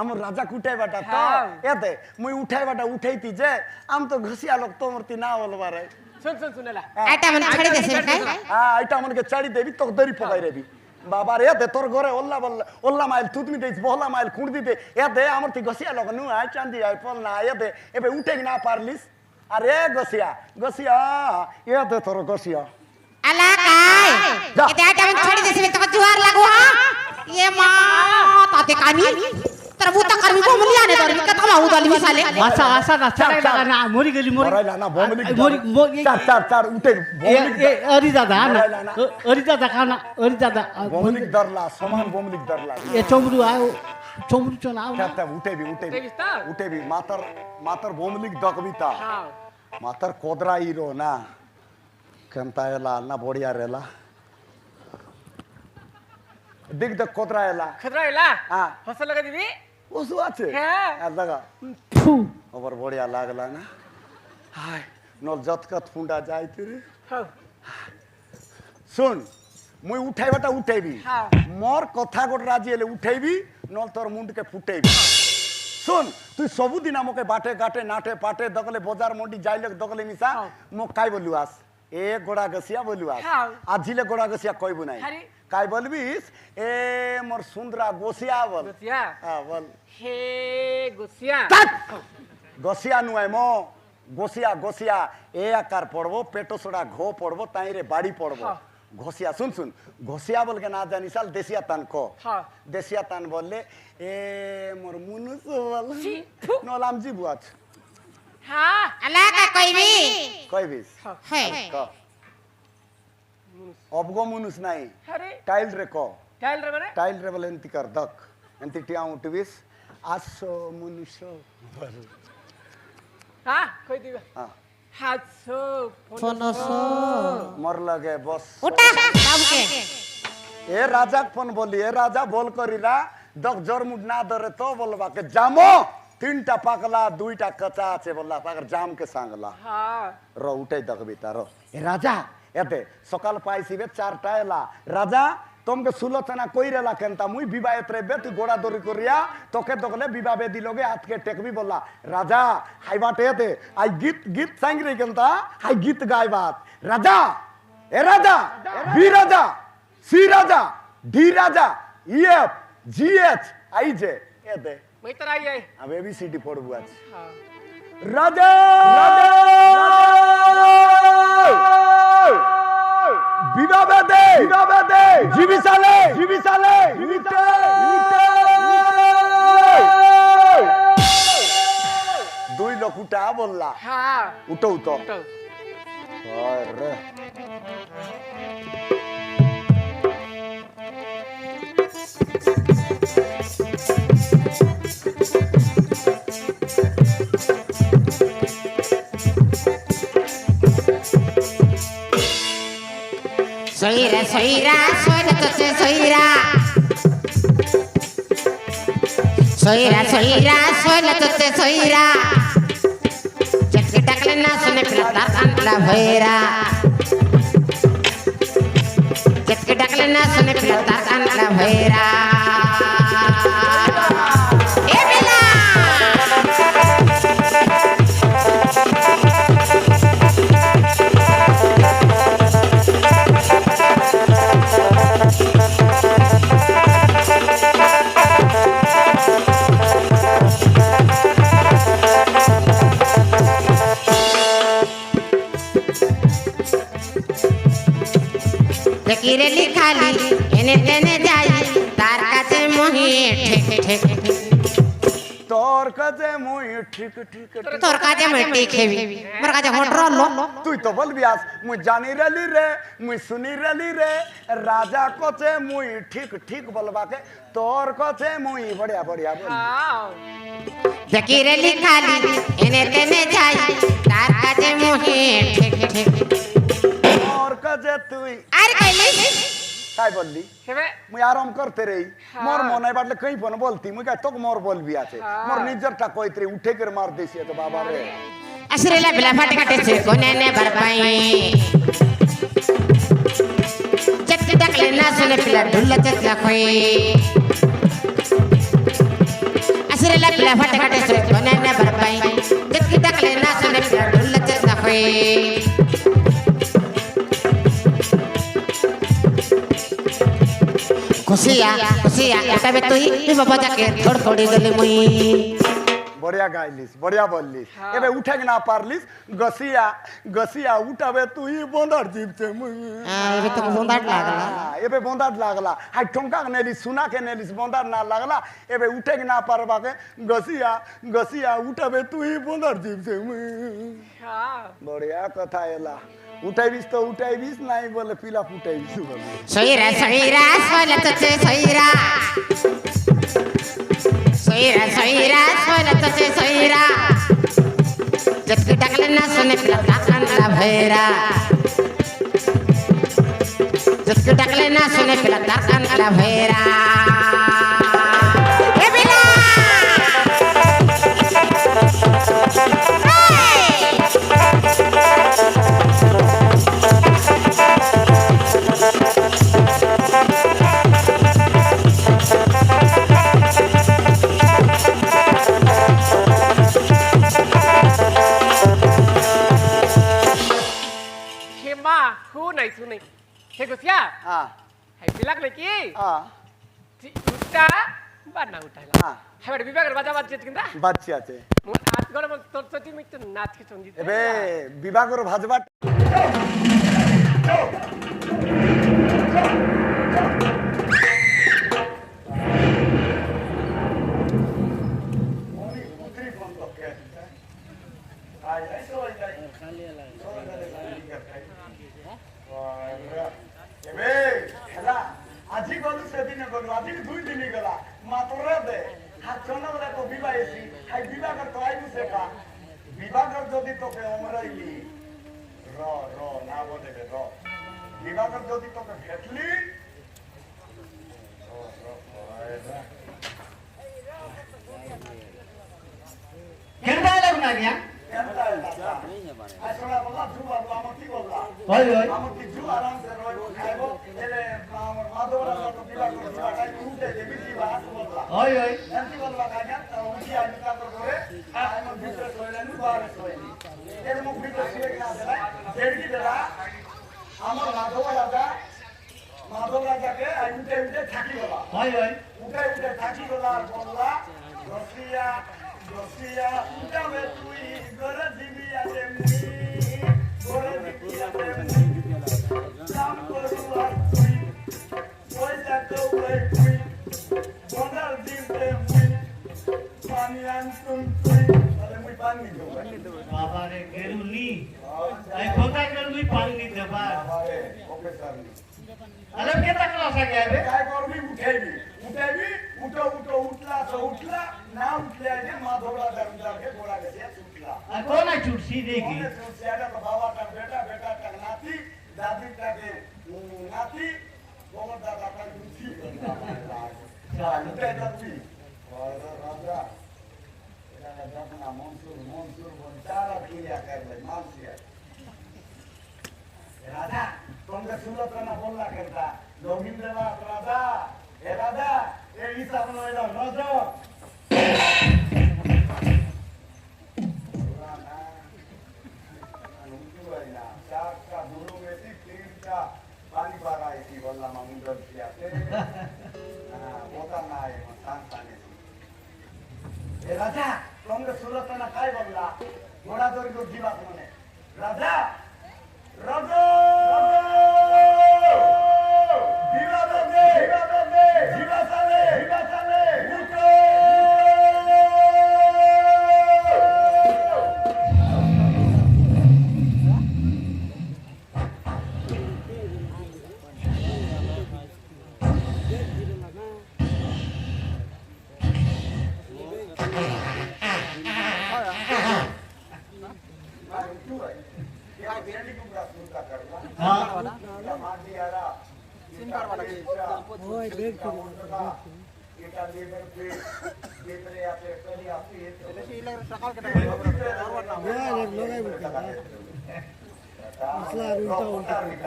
আমার রাজা কুটাই বাটা তো হ্যাঁ। এতে মুই উঠাই বাটা উঠাইতি যে আম তো ঘসিয়া লোক তো মরতি না বলবারে सुन सुनेला এটা মানে ছেড়ে দেছে খাই হ্যাঁ এটা আমাকে চাড়ি দেবি তো দরি পকাই রেবি বাবা রে এতে তোর ঘরে ওল্লা বল্লা ওল্লা মাইল তুতমি দেইছ বহলা মাইল খুঁড় দিতে এতে আমার তুই ঘসিয়া লোক নু আই চান্দি আই পল না এতে এবে উঠে না পারলিস আরে ঘসিয়া ঘসিয়া এতে তোর ঘসিয়া আলা কাই যা। এটা এটা মানে ছেড়ে দেছে তোকে জোয়ার লাগো হ্যাঁ ये मां ताते कानी तर बुता करबी बोमली आने दरबी कथा माऊ दलबी साले আশা আশা না ছাড়াই চাপ, লাগা না মরি গেলি মরি মরাইলা না বমলি মরি মরি চার চার চার উঠে বমলি অরি দাদা না মরাইলা না। অরি দাদা খানা অরি দাদা বমলিক দরলা সমান বমলিক দরলা এ চমরু আও চমরু চনাও না খেতে উঠেবি উঠেবি দেখিস্তা উঠেবি মাতার বমলিক দকবিতা हां মাতার কোদরা ইরো না কেনতা এলা না বড়িয়া রেলা দিক দেখ কোদরা এলা खतरा एला हां हसल लगा दीदी ওসু আছে হ্যাঁ। আর দেখা ফু আবার বড়িয়া লাগলা না হাই নল যতকত ফুন্ডা যাইতে রে हां শুন মুই উঠাইবাটা উঠাইবি হ্যাঁ। মোর কথা গোট রাজি এলে উঠাইবি নল তোর মুন্ডকে ফুটাইবি শুন তুই ସବୁদিন আমাকে বাটে ঘাটে নাটে পাটে দকলে বজার মন্ডি যাইলে দকলে মিশা হ্যাঁ। মোক কাই বলু আস এ গোড়া গসিয়া বলু আস হ্যাঁ। আজিলে গোড়া গসিয়া কইবু নাই আরে। কাই বলবিস এ মোর সুন্দরা গসিয়া বল गोसिया হ্যাঁ বল हे गोसिया তাক গসিয়া নুয়াই মো গসিয়া গসিয়া এ আকার পড়বো পেটো সোড়া ঘো পড়বো তাইরে বাড়ি পড়বো হ্যাঁ। ঘসিয়া শুন শুন ঘসিয়া বলকে না জানি সাল দেশিয়া তান কো হ্যাঁ। দেশিয়া তান বললে এ মোর মুনুস বল ছি, থু। নলাম জি বুয়াছ हां আলা কা কইবি কইবিস হে ক অবগো মুনুস নাই अरे টাইল রে ক टाइल रे माने টাইল রে বলে এন্তি কর দক এন্তি টিয়া উঠবিস আসো মুনুস বল हां कोई दीबा হ্যাঁ 700 500 मर लगे बस उठा सबके ए राजा फोन बोली ए राजा बोल करीरा दक जरमुट ना धरे तो बोलबा के जामो 3टा पाकला 2टा कच्चा আছে বললা পাকর জাম কে সাংলা হ্যাঁ র উঠাই দেখবি তার এ রাজা এতে সকাল পাইছিবে 4টা এলা রাজা তোমকে সুলোচনা কইরেলা কেনতা মুই বিবাহে ত্রেবে তুই গোড়া দড়ি করিয়া তোকে দকলে বিবাহে দিলগে আজকে টেকবি বললা রাজা হাইবাটে এতে আই গীত গীত সাংরি কেনতা হাই গীত গাইবাত রাজা এ রাজা বি রাজা সি রাজা ডি রাজা ইএফ জিএচ আই জে এতে मैं तो आई है अब एबीसीडी पढ़बू आज हाँ राजा विवाह दे जीविसाले দুই লোক উঠা বললা हाँ উঠো তো तो আরে সইরা সইরা সইরা তোতে সইরা সইরা সইরা সইরা তোতে সইরা চটকে টাকলে না শুনে পিলা তার কানলা ভৈরা চটকে টাকলে না শুনে পিলা তার কানলা ভৈরা এ বেলা ফকিরে লিখালি এনে টেনে যাই তার কাছে মহি ঠেক ঠেক তোর কাছে মুই ঠিক ঠিক তোর কাছে মিটি খেবি মোর কাছে হটর লো তুই তো বলবি আজ মুই জানি রেলি রে মুই শুনি রেলি রে রাজা কছে মুই ঠিক ঠিক বলবাকে তোর কাছে মুই বড়িয়া বড়িয়া বল हाँ ফকিরে লিখালি এনে টেনে যাই তার কাছে মহি ঠেক ঠেক তোর কাছে তুই আর কইলি কাই বললি हेबे মুই আরাম করতে রে মোর মনে বাটলে কই ফোন বলতি মুই কাই তোক মোর বলবি আছে মোর নিজরটা কইতে রে উঠে করে মার দেছি তো বাবা রে আসরেলা বিলা ফাট কাটেছে কোনে নে বরপাই চটকে ডাকলে না শুনে পিলা ঢুল্লা চটকা কই আসরেলা বিলা ফাট কাটেছে কোনে নে বরপাই চটকে ডাকলে না শুনে পিলা ঢুল্লা চটকা কই খুশিয়া খুশিয়া এটাবে তুই বাবা যাকে থোড় থোড়ি গলি মুই বড়িয়া গাইলিস বড়িয়া বললিস এবে উঠে না পারলিস গসিয়া গসিয়া উঠাবে তুই বন্দার জিপতে মুই এবে তো বন্দাট লাগলা এবে বন্দার লাগলা হাই ঠঙ্কা নেলিস সুনা কে নেলিস বন্দার না লাগলা এবে উঠে না পারবাকে গসিয়া গসিয়া উঠাবে তুই বন্দার জিপতে মুই हाँ বড়িয়া কথা এলা উঠাইবিস তো উঠাইবিস নাই বলে পিলা ফুটাইবিস বলে সইরা সইরা সইলা তোতে সইরা সইরা সইরা সইলা তোতে সইরা চটকে ডাকলে না শুনে পিলা তার কানলা ভৈরা চটকে ডাকলে না শুনে পিলা তার কানলা ভৈরা এ বিলা हे माँ हु नहीं तू नहीं हे गुसिया হ্যাঁ है बिलक लेकी হ্যাঁ उठा बाना उठाला হ্যাঁ है बड़े विभाग बाजा बाज जेत किंदा বাচ্চা আছে मोर हाथ गड़ में तोर सती मिट नाच के चंदी এবে বিভাগর ভাজবাট এবে হেলা আজি গলু সেদিনে গলু আজি 2 দিন গলা মাতরে দে হাত চনা বলে তো বিবাহ এসি হাই বিবাহ তো আইবু সেকা বিবাহ যদি তোকে অমরাইলি না বলে রে বিভাগের যদি তোকে ভেটলি কেনটা লাগবে না গিয়া আসলে বলা জু বাবা আমার কি বললা ওই ওই আমার কি জু আরাম সে রই খাইবো এলে আমার মাদবরা তো বিভাগ করতে লাগাই উঠে দেবি দিবা বললা ওই ওই এমনি বলবা কাজা তো উঠি আনি কাজ করে আমার ভিতরে শোয়লা নি বাইরে শোয়নি এর মুখ ভিতরে শুয়ে গেছে দেড়কি দেলা আমার মাধব রাজাকে উঠে উঠে থাকি গলা ওই ওই উঠে উঠে থাকি গলা আর বললা রসিয়া রসিয়া উঠাবে তুই ঘরে দিবি আছে মুই ঘরে দিবি আছে মুই কাম করু আর তুই পয়সা তো তুই বনার দিতে মুই পানি আনতুন তুই তাহলে মুই পানি দেবো বাবা রে গেরুলি এই কোথা গেরুলি পানি দেবা আরে ওকে স্যার আরে কেটা ক্লাস আগে আবে काय করবি উঠাইবি উঠলা না উঠলে আগে মা ধোড়া দারকে গোড়া গেছে উঠলা আর কোন ছুটছি দেখি কোনে সুসিয়াটা তো বাবাটা বেটাটা নাতি দাদিটাকে নাতি বড় দাদাটা গুছি উঠে যাবি রাজা এটা যখন মনসুর বঞ্চারা ক্রিয়া করলে মানসিয়া राजा तुमने सुनत ना बोलना करता गोविंदनाथ राजा ए राजा ए ईसा बनवायला राजा पुराना अनुमति वाला चार का गुरु में से तीन का पानी बारा ऐसी बोलना मामुंडर किया थे होता ना है सांसाने ए राजा तुमने सुनत ना काय बोलला घोड़ा दौड़ी को जीवा तुमने राजा राजा जीवा दे जीवा चले उठो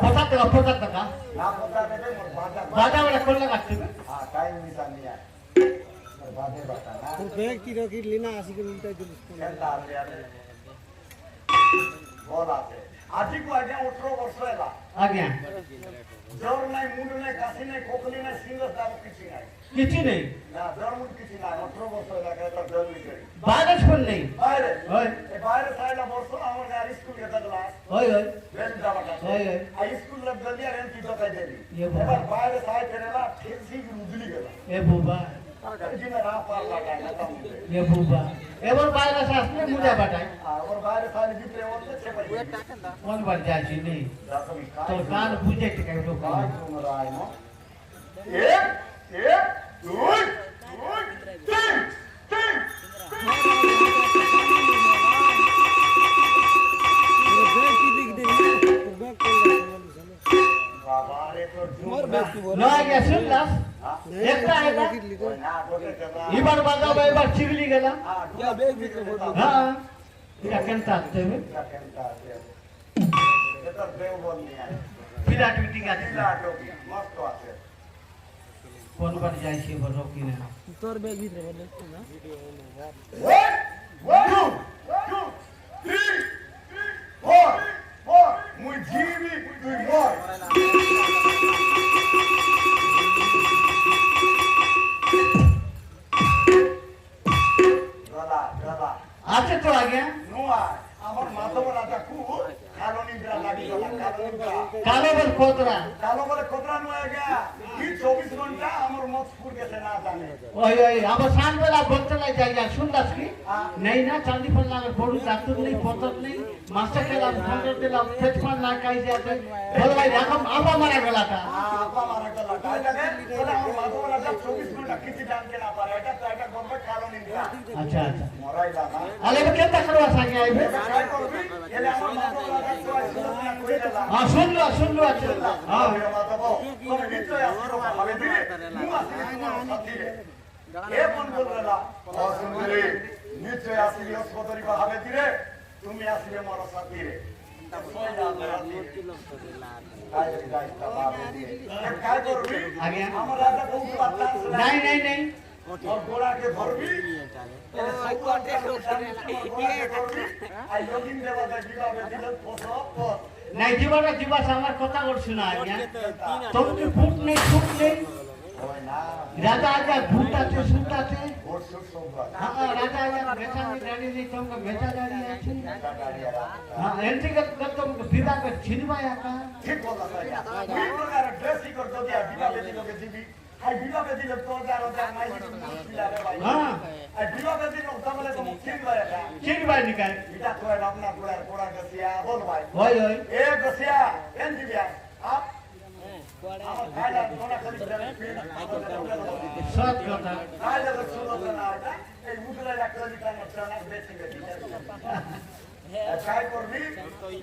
পঁচাত্তর টাকা বাজা বলে করলে কাটছে আজি কো আগে 18 বর্ষ এলা আজ্ঞা জ্বর নাই মুন্ড নাই কাশি নাই কোকলি নাই সিঙ্গল দাম কিছু নাই কিছু নেই না জ্বর মুন্ড কিছু নাই 18 বর্ষ এলা এটা জ্বর নিছে বাইরে স্কুল নেই বাইরে ওই এ বাইরে সাইলা বর্ষ আমার গাড়ি স্কুল গেতা ক্লাস ওই ওই বেল যাবাটা ওই ওই আই স্কুল লগ জলদি আর এমপি তো কাই দেলি ये बाबा। এবার বাইরে সাই ফেরেলা ঠিক ঠিক উদলি গেল এ বুবা জিনা রা পার লাগা না তাম এ বুবা এবার বাইরে আসলে মুজা বাটাই আর বাইরে সাই ভিতরে ওতে ছেপে কোন বার যাচ্ছি নেই দাসমি তোর কান বুঝে টিকে লোক काय তোমরা আইনো এক দুই তিন তিন বাবা রে তোর জুমর না আগে শুনলাস একটা এটা না বলে দেবা এবার বাজাবো এবার চিগলি গেলাম হ্যাঁ বেগ ভিতরে হ্যাঁ এটা কেনটা আসতে হবে কেনটা আছে এটা দেও বলনি আছে বিরাট মিটিং আছে লা টপি মস্ত আছে কোন বার যাইছি বড় কিনা তোর ব্যাগ ভিতরে বলে না 1 2 3 4 4 মুই জিবি তুই মর গলা আছে তো আগে নোয়া আমার মাধব রাজা খুব কালো নিদ্রা লাগি গলা কালো নিদ্রা কালো বল কোতরা কালো বলে কোতরা নয় গা কি 24 ঘন্টা আমার মতপুর গেছে না জানে ওই ওই আবার সান বেলা বলতলাই যাই যা শুনলাস কি নেই না চাঁদি পল্লামের বড় ডাক্তার নেই পতর নেই মাস্টার খেলাম ফন্ডর দিলাম ফেচমান না কাই যাতে বললাই এখন আবা মারা গলাটা আপা মারা গলা তাইটাকে বলে আমার মাধব রাজা 24 ঘন্টা কিছু জানতে না পারে এটা তো একটা গর্ব কালো নিদ্রা আচ্ছা আচ্ছা মরাইলা না আলে কেনটা করবা সাগে আইবে কাই করবি এলে আমার মাধব রাজা ହେଲା ଶୁଣିଲୁ ଅଛି ହଁ ହେ ମାଧବ ତମେ ନିଶ୍ଚୟ ଆସିବ ଭାବେ ଦିନେ ମୁଁ ଆସିବି ତୁମ ସାଥିରେ ଏ ମନ ବୋଲଲା ସୁନ୍ଦରୀ ନିଶ୍ଚୟ ଆସିବି ଅସ୍ପତରୀ ଭାବେ ଦିନେ তুমি আসবে মোর সাথীরে काय করবি আগে আমার রাজা কোন বার্তা নাই নাই নাই और गोड़ा के धरबी आई योगिन देवा देवा में दिल पोसप নাই जीवा আমার কথা করছ না আজ্ঞা তোমকে ফুট নেই ফুট নেই ওই না রাজা আজা ফুটাতে সুটাতে ওর সুর সোমবার হ্যাঁ রাজা আজা বেচানি গাড়ি নেই তোমকে বেচা গাড়ি আছে গাড়িয়া হ্যাঁ এন্ট্রি করতে তোমকে বিদা করে ছিনবায়া কা ঠিক কথা তাই এই প্রকার ড্রেসি কর যদি বিনা বেদি লোকে দিবি আই বিনা বেদি লোক তো যার যার নাই দিলা রে ভাই হ্যাঁ আই বিনা বেদি লোক তাহলে তো মুখিন লয় না ছিনবাই নিকাল এটা তো আপনা গোড়ার গোড়া গসিয়া বল ভাই ওই ওই এ গসিয়া এন দিবিয়া আপ আমার ভাইলা তোরা খালি সৎ কথা ভাইলা তো শুনো না এটা এই মুখলা রাখলে কাম না বেশি বেশি काय করবি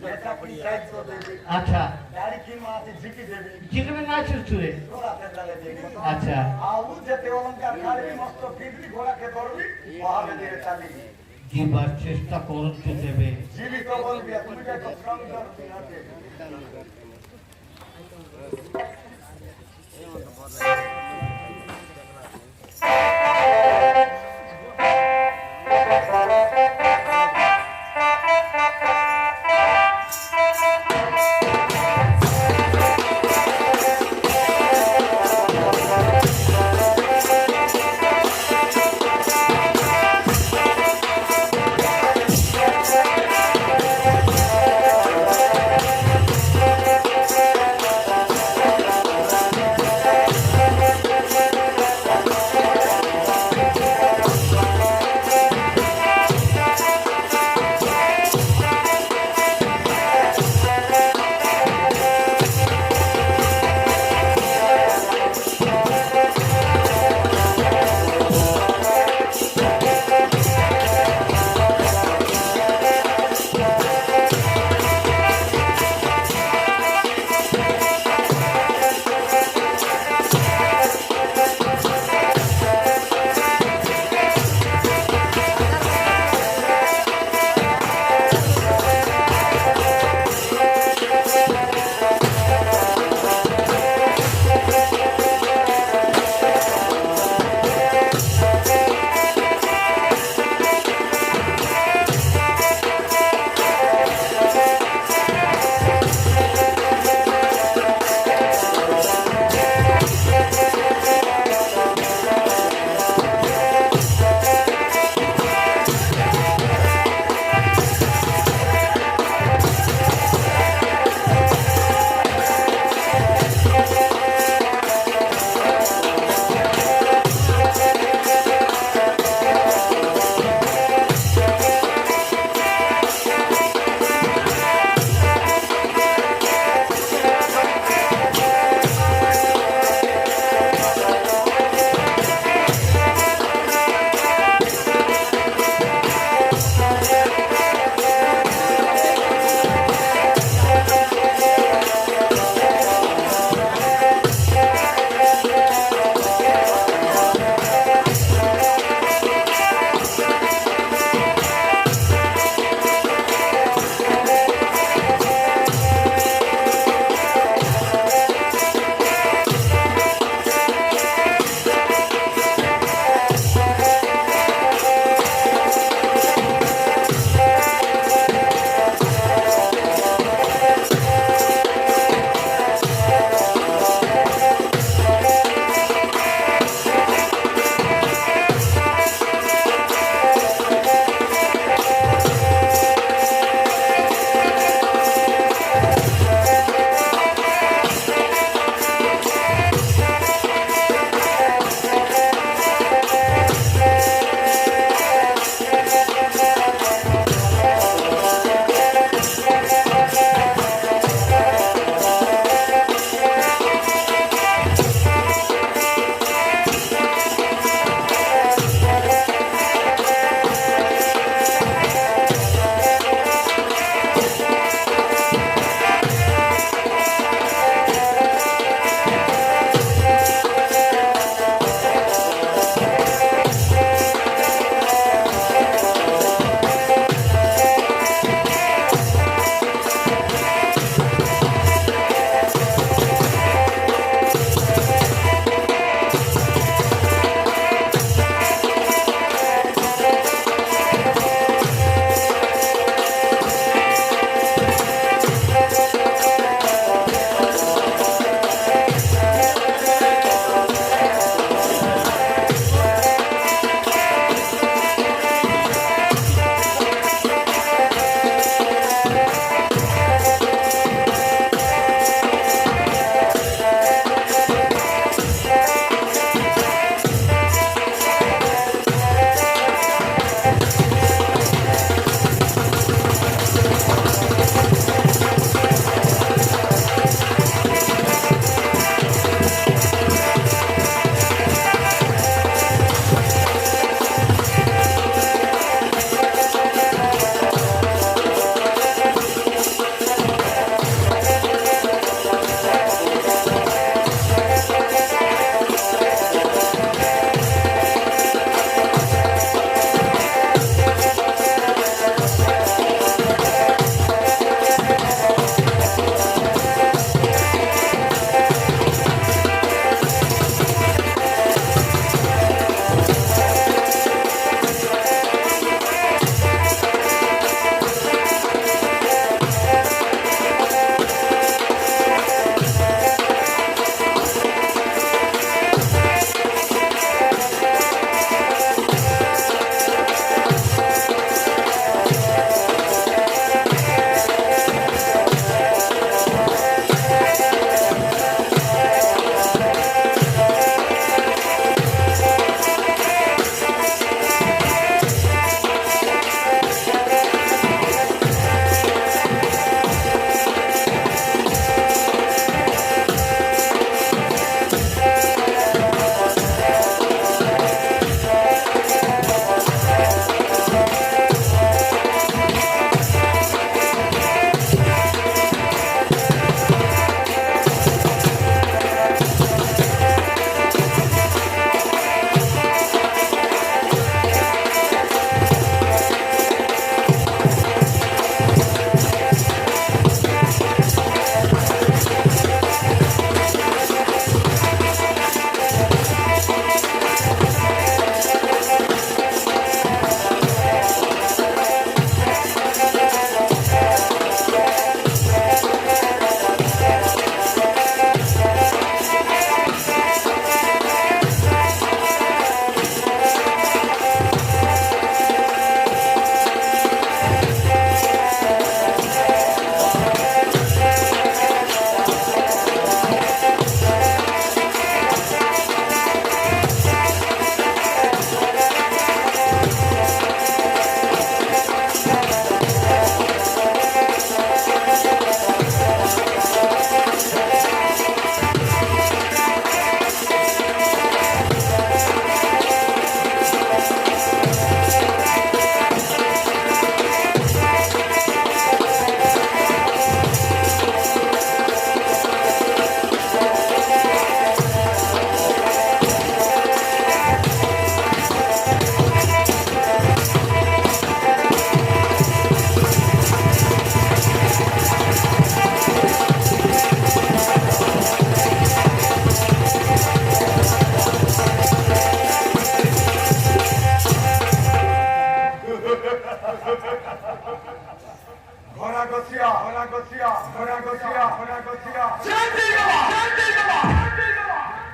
এটা কি সাইজ তো দেবি আচ্ছা গাড়ি কি মাতে ঝিকি দেবি জিগবে না চুরে ঘোড়া পেছালে দেবি আচ্ছা আউ যেতে অলংকার কাড়বি মস্ত ফিরবি ঘোড়াকে ধরবি ওহাবে দিয়ে চালিবি জীবার চেষ্টা করতে দেবে জীবিত বলবি তুমি তো শ্রম করবি হাতে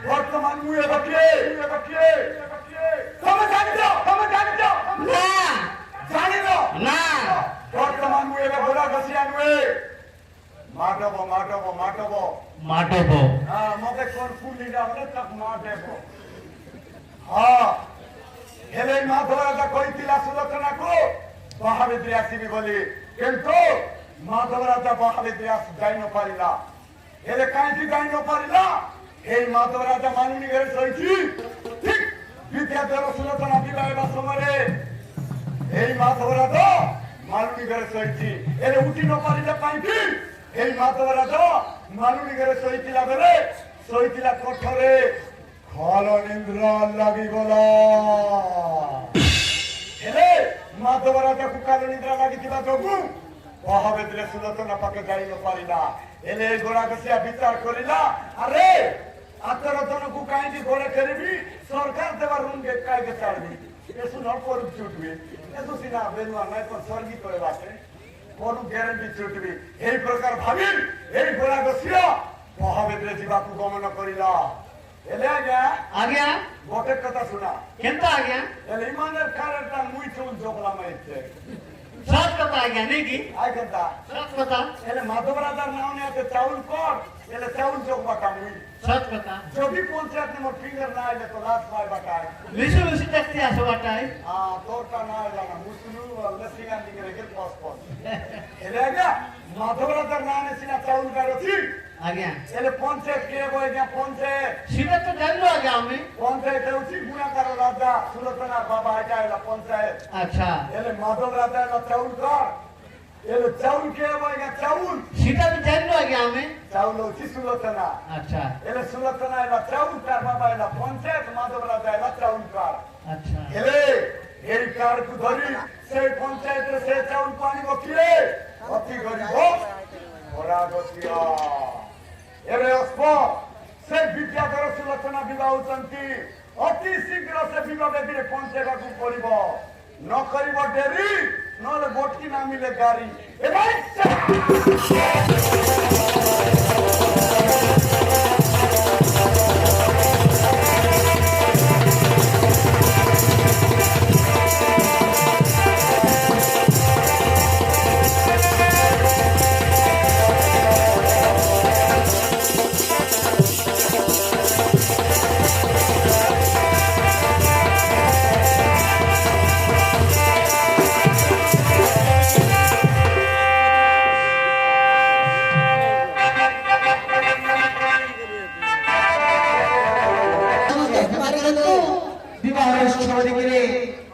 বর্তমান মুয়ে বাকিয়ে তুমি জানি তো না জানি তো না বর্তমান মুয়ে ঘোড়া গছিয়া নুয়ে মাটবো মাটবো হ্যাঁ মকে কোন ফুলি না হলে তাক মাটবো হ্যাঁ হেলে মাধবরাজা কইতিলা সুলোচনা কো মহাবিদ্রি আসিবি বলি কিন্তু মাধবরাজা মহাবিদ্রি আস যাই ন পারিলা হেলে কাইকি যাই ন পারিলা এই মাধবরাজা মানুনি ঘরে সইছি ঠিক বিদ্যাধর সুলোচনা বিবাহের সময়ে এই মাধবরাজা মানুনি ঘরে সইছি এলে উঠি ন পারিলা কাইকি এই মাধবরাজা মানুনি ঘরে সইতিলা বেলে সইতিলা কঠরে খলনেন্দ্র লাগি গলা হেলে মাধবরাজাକୁ କାଲି ନିଦ୍ରା ଲାଗିଥିବା ଯୋଗୁଁ ମହାବେଦରେ ସୁଲୋଚନା ପାଖେ ଯାଇ ନ ପାରିଲା ହେଲେ ଗୋଡା ବସିଆ ବିଚାର କରିଲା ଆରେ ଆତରତନକୁ କାହିଁକି ଘରେ କରିବି ସରକାର ଦେବା ରୁମ୍ କେ କାହିଁକି ଛାଡିବି ଏସୁ ନ କରୁ ଛୁଟବି ଏସୁ ସିନା ବେନୁଆ ନାଇଁ ତ ସ୍ୱର୍ଗୀ করে বাসে কোন গ্যারান্টি ছুটবি এই প্রকার ভাবি এই গোড়া বসিয়া মহাবেদরে ଯିବାକୁ গমন করিলা ହେଲେ আজ্ঞা ଗୋଟେ କଥା ଶୁଣା কেনতা আজ্ঞা ହେଲେ ଇମାনের କାରଣଟା ମୁଇଁ ଚୁଲ ଜୋଗଲା ମାଇତେ সৎ কথা আজ্ঞা নেই কি আই কেনতা সৎ কথা ହେଲେ ମାଧବରାଜାর নাও নে এতে চাউল কর ହେଲେ চাউল জোগবাটা মুই সৎ কথা যদি পঞ্চায়েত নে মোর ফিঙ্গার না আইলে তো লাশ পাই বাটায় লিসু লিসু দেখতে আসো বাটাই তোরটা না আইলা না মুসলু লসিগান দিকে রেখে পস পস হেলে আজ্ঞা মাধবরাজার নাও নে সিনা চাউল গাড়ছি আজ্ঞা ହେଲେ ପଞ୍ଚାୟତ କିଏ ବହି ପଞ୍ଚାୟତ সেটা তো জানলো আগে আমি ପଞ୍ଚାୟତ ହେଉଛି ଗୁଣାକାର ରାଜା ସୁଲୋଚନା ବାବା ଏଇଟା ହେଲା ପଞ୍ଚାୟତ আচ্ছা ହେଲେ ମାଧବ ରାଜା ହେଲା ଚାଉଳ କର ହେଲେ ଚାଉଳ କିଏ ବହି ଚାଉଳ সেটা তো জানলো আগে আমি ଚାଉଳ ହେଉଛି ସୁଲୋଚନା আচ্ছা ହେଲେ ସୁଲୋଚନା ହେଲା ଚାଉଳ ତାର ବାବା ହେଲା ପଞ୍ଚାୟତ ମାଧବ ରାଜା ହେଲା ଚାଉଳ କର আচ্ছা ହେଲେ ଏଇ କାର୍ଡକୁ ଧରି ସେ ପଞ୍ଚାୟତରେ ସେ ଚାଉଳକୁ ଆଣିବ କିଏ ଅତି ଗରିବ ପରାଗତିଆ ଏବେ ଅସ୍ପ ସେ ବିଦ୍ୟାଧର ସୁଲୋଚନା ବିବାହ ହଉଛନ୍ତି ଅତି ଶୀଘ୍ର ସେ ବିବାହ ବେଦୀରେ ପହଞ୍ଚେଇବାକୁ ପଡିବ ନ କରିବ ଡେରି ନହେଲେ ଗୋଟକି ନା ମିଳେ ଗାରି বিবাহের উৎসব দিকে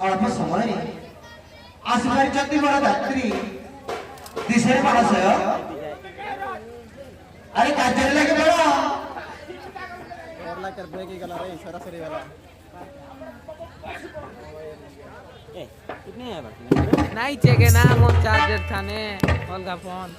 অল্প সময় আসিপারিଛନ୍ତି বড় যাত্রী দিশে মহাশয় আরে কাজরে লাগে বড় नहीं चेके ना मोर चार्जर थाने अलगा फोन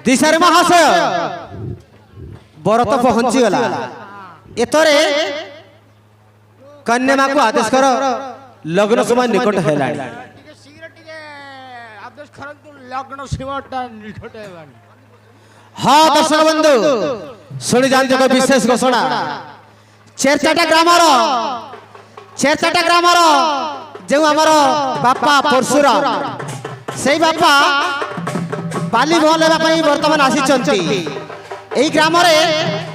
दिशारे महाशय बर तो पहुंची गला एतरे कन्या मां को आदेश कर लग्न समय निकट हेलाणी आदेश करंतु लग्न सीमाटा निकट हेलाणी हाँ दर्शक बंधु शुणी जानते एक विशेष घोषणा चेरचाटा ग्रामर जो आमर बापा परशुराम से बापा बाली भल होगा बर्तमान आसी ग्राम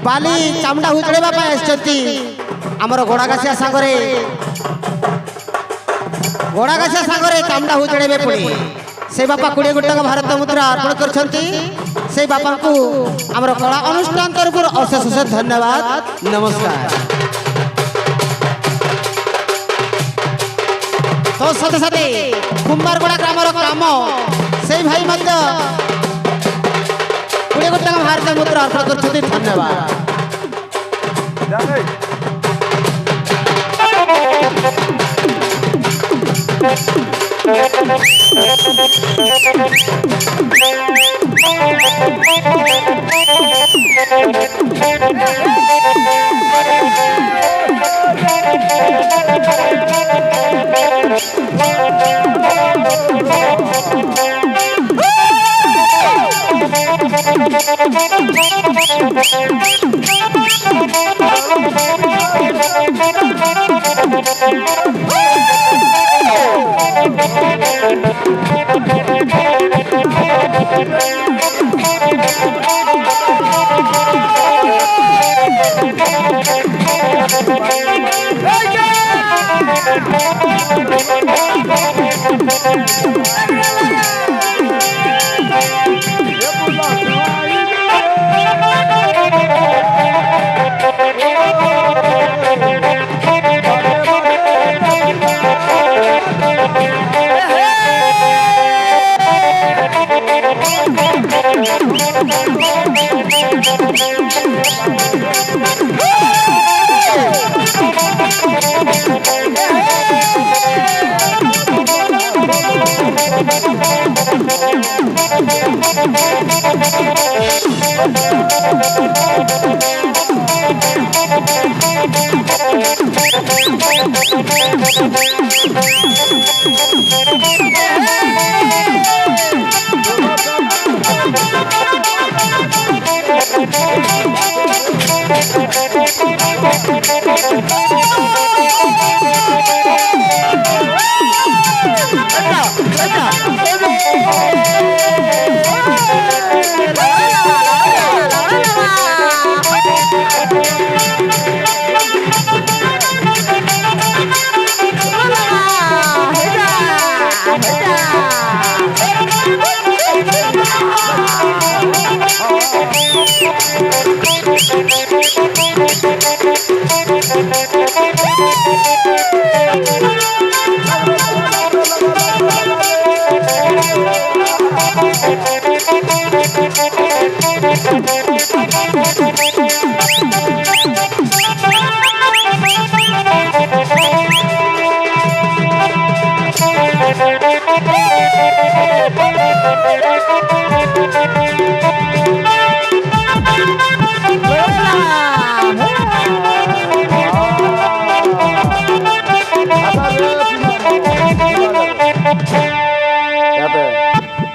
बाली चामुंडा उजड़ेवा आमर गोड़ागासिया सांगरे चामुंडा उजड़े पुणी से बापा 20 गोटक भारत मुद्रा अर्पण कर बापा को आमर कला अनुष्ठान तरफ अशेष अशेष धन्यवाद नमस्कार। तो साथे साथे कुंभारगोड़ा ग्रामर ग्राम से भाई मध्य 20 गोटक भारत मुद्रा अर्पण कर धन्यवाद।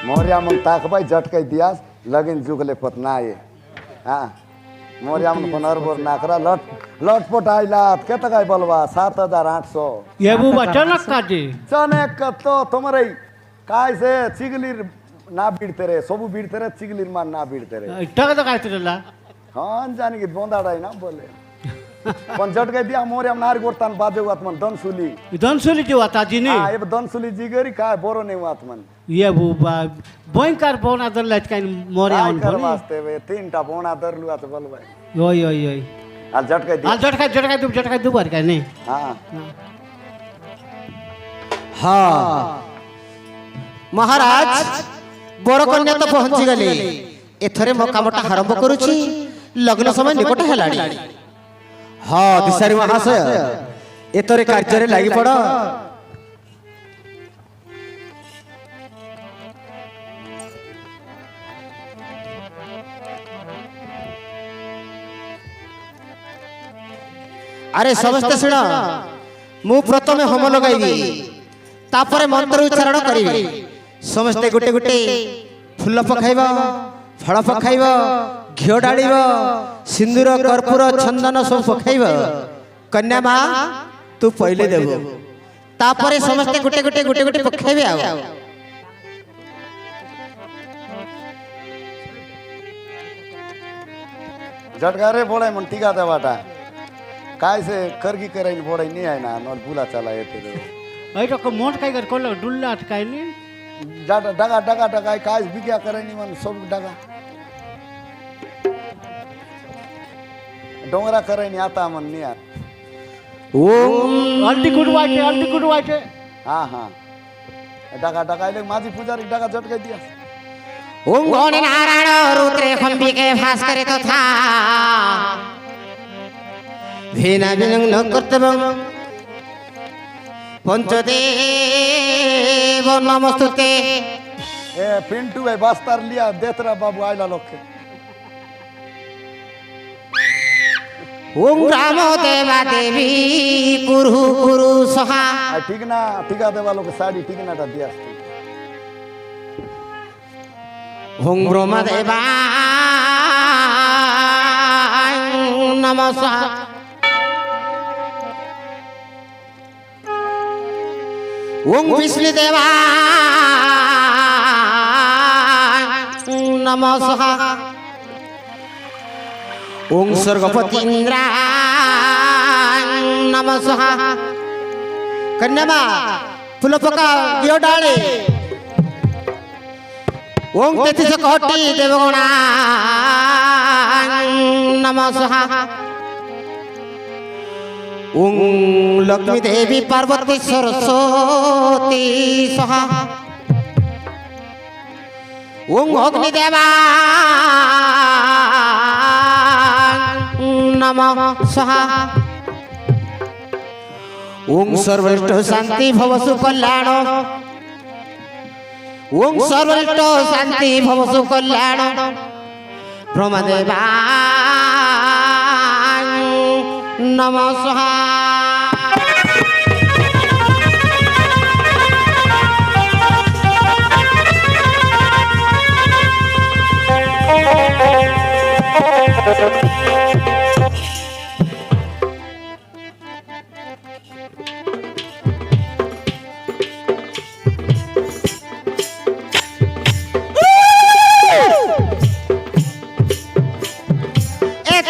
मोरिया मंग ताकबाई झटकाई दियास लगन जुगले पतना ये हाँ मोरियाम पनरबोर नाकरा लटपट आइलात केत काय बलवा 7800 ये बुबा चनक काजी चनेक तो तुम्हारे काय से चिगलीर ना बिडते रे सबु बिडते रे चिगलीर मान ना बिडते रे इट्टा का काय तिरला हां जानी की बोंदाडाय ना बोले पण झटकाय दिया मोरियाम नार गोरतान बाजे वात मन दनसुली दनसुली जी वाता जी ने हां ये दनसुली जिगरी काय बोरो नाही वात मन ये बुबा भयंकर बोना दर लच काय मोरे काय आउन कर बोली वास्ते वे तीनटा बोना दरलु आत बलवाय ओय ओय ओय आल झटकाय दिया हाल झटका दुबार काय नाही हां हाँ महाराज बड़ कन्या तो पहुंची गले एथरे मो कामटा आरंभ करूची लग्न समय निकट हेलाड़ी हाँ दिशारी महाशय एतरे कार्य रे लागि पड़ अरे समस्त शुण मु प्रथमे होम लगाइबी तापरे मंत्र उच्चारण करिबी समस्ते गुटे गुटे फूल पकाइब फल पकाइब घिओ डालिब सिंदूर कर्पूर चंदन सब पकाइब कन्या माँ तू पहले देबो तापरे समस्ते गुटे गुटे गुटे गुटे पकाइबे आ झटकारे बोलाय मन टीका देवाटा काय से करगी करायन बोडाय नाही आहे ना नॉल बुला चला येते ऐ तो मोट काय कर कोल डुल्ला अटकाय नी डागा डागा डागा डागा काय बिग्या करायनी मन सब डागा डोंगरा करायनी आता मन नाही आ ओम अल्टी कुडवाचे हां हां डागा डागा ले माझी पुजारी डागा झटकाय दिया ओम गौण नारायण रुद्रे खंबिके भास्करे तथा भेना बिनं न कर्तव्यं पंचदेव नमस्तुते ए पिंटू भाई बास्तार लिया देतरा बाबू आइला लोके ओम राम देवा देवी कुरु कुरु सहा ठीक ना टीका देवा लोग साड़ी ठीक ना टा दिया ओम ब्रह्म देवा नमः ओम विष्णु देवा नमः ओम स्वर्गपति इंद्र नमः कन्या फूल पका गियो डाले ओम 33 कोटि देवगुणा नमः ओम लक्ष्मी देवी पार्वती सरस्वती स्वाहा ओम अग्निदेवा नमः स्वाहा ओम सर्वरिष्ठ शांति भवसु कल्याण ओम सर्वरिष्ठ शांति भवसु कल्याण ब्रह्मदेवा नमः स्वाहा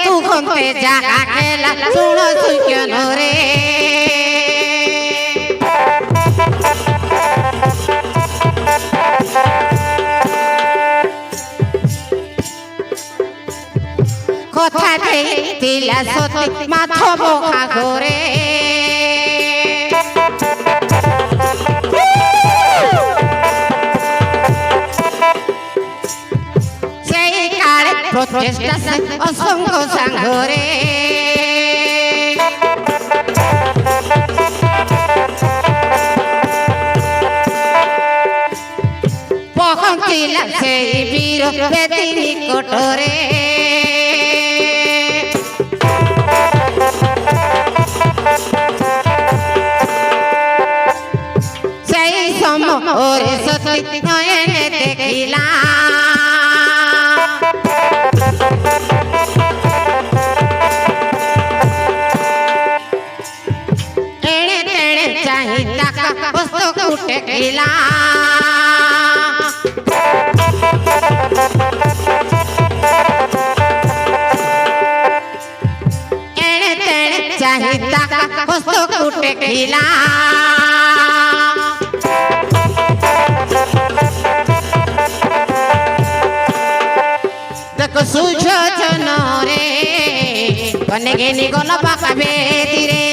तू घंटे जागा खेला सुनो सुन रे কথা দিলা সত্যি মাথা বোকা করে সেই কালে প্রচেষ্টা অসংখ্য সাঙ্গরে পহঞ্চিলা সেই বীর বেদি নিকটরে সেই সময় সত্যি নয়নে দেখিলাম कुटे खिला एणे तेणे चाहिता हस्तो कुटे खिला देखो सुझोजन रे कने गेनी गल बाका बेदी रे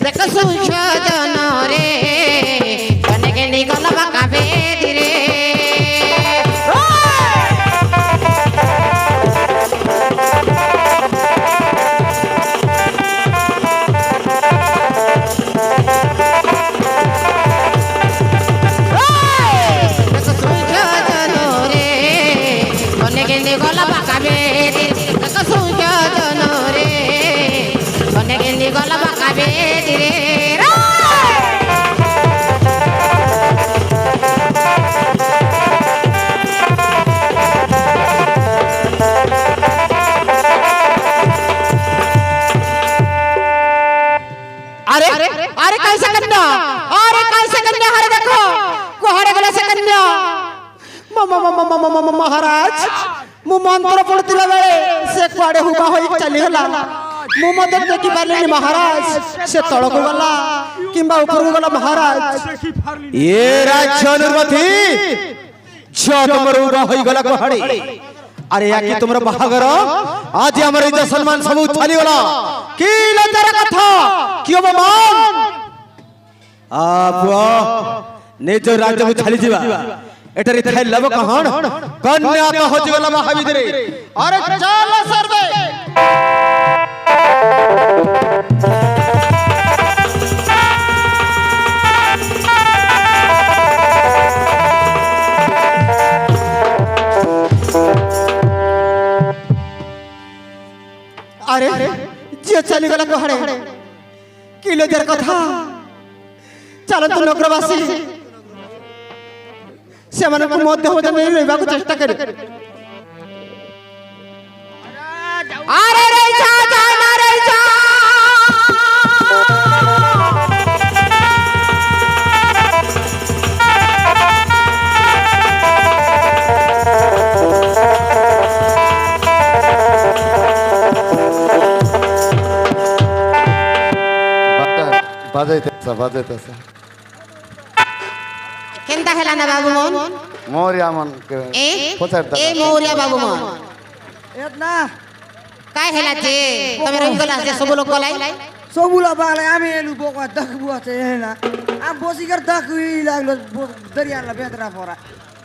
देखो सुझोजन रे कने गेनी गल बाका बेदी रे अरे कैसे कन्या हरे देखो कोहरे गला से कन्या महाराज मु मंत्र पढ़ुला बेले से कुआडे हुबा होई चली हला मु मदद देखि पारलेनी महाराज से तळको गला किंबा ऊपर गला महाराज ये राज्य अनुमति जो तुमर उबा होई गला कोहड़ी अरे या कि तुमर बाहागर आज हमर इज्जत सम्मान सब छाली गला की लजर कथा कियो मान आप निज राज्य को छाली जीवा एटरी थे लब कहण कन्या तो हो गला महाविद्रे अरे चल सर्वे अरे जे चली गला कहड़े किलो जर कथा चल तू नगरवासी से मन को मध्य होते नहीं रहबा को चेष्टा करे अरे रे जा जाना रे जा बाजैते केनता हेला ना बाबू मोन मोरिया मन के ए मोरिया बाबू मोन एतना काय हेला जे तमे रही गला जे सब लोग गलाई सबुला बाले आमी एलु बोका दखबु আছে হেনা आ বসিকার দখই লাগলো দরিয়ালা বেদরা পড়া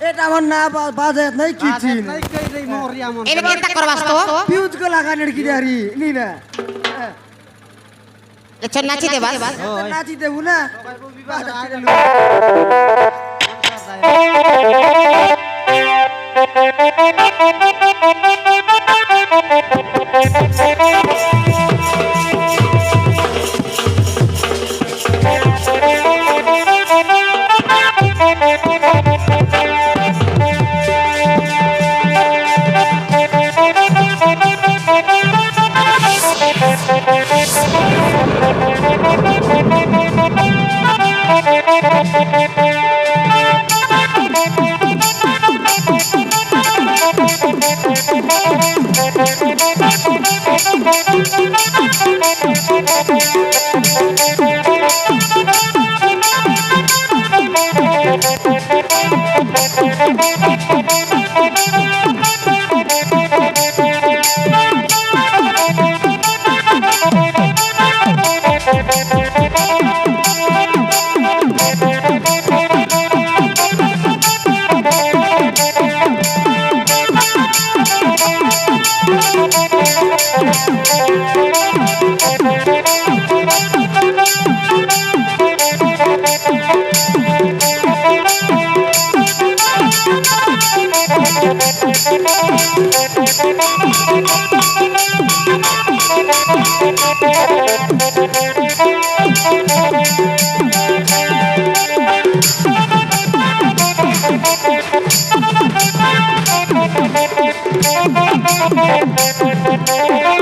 এটা আমার না বাজে নাই কিছু নাই কই দেই মোরিয়া মন এবে কেনতা করবাস তো ফিউজ को लगा लड़की दारी नी ना अच्छा नाची दे बस नाची देबु ना Thank you.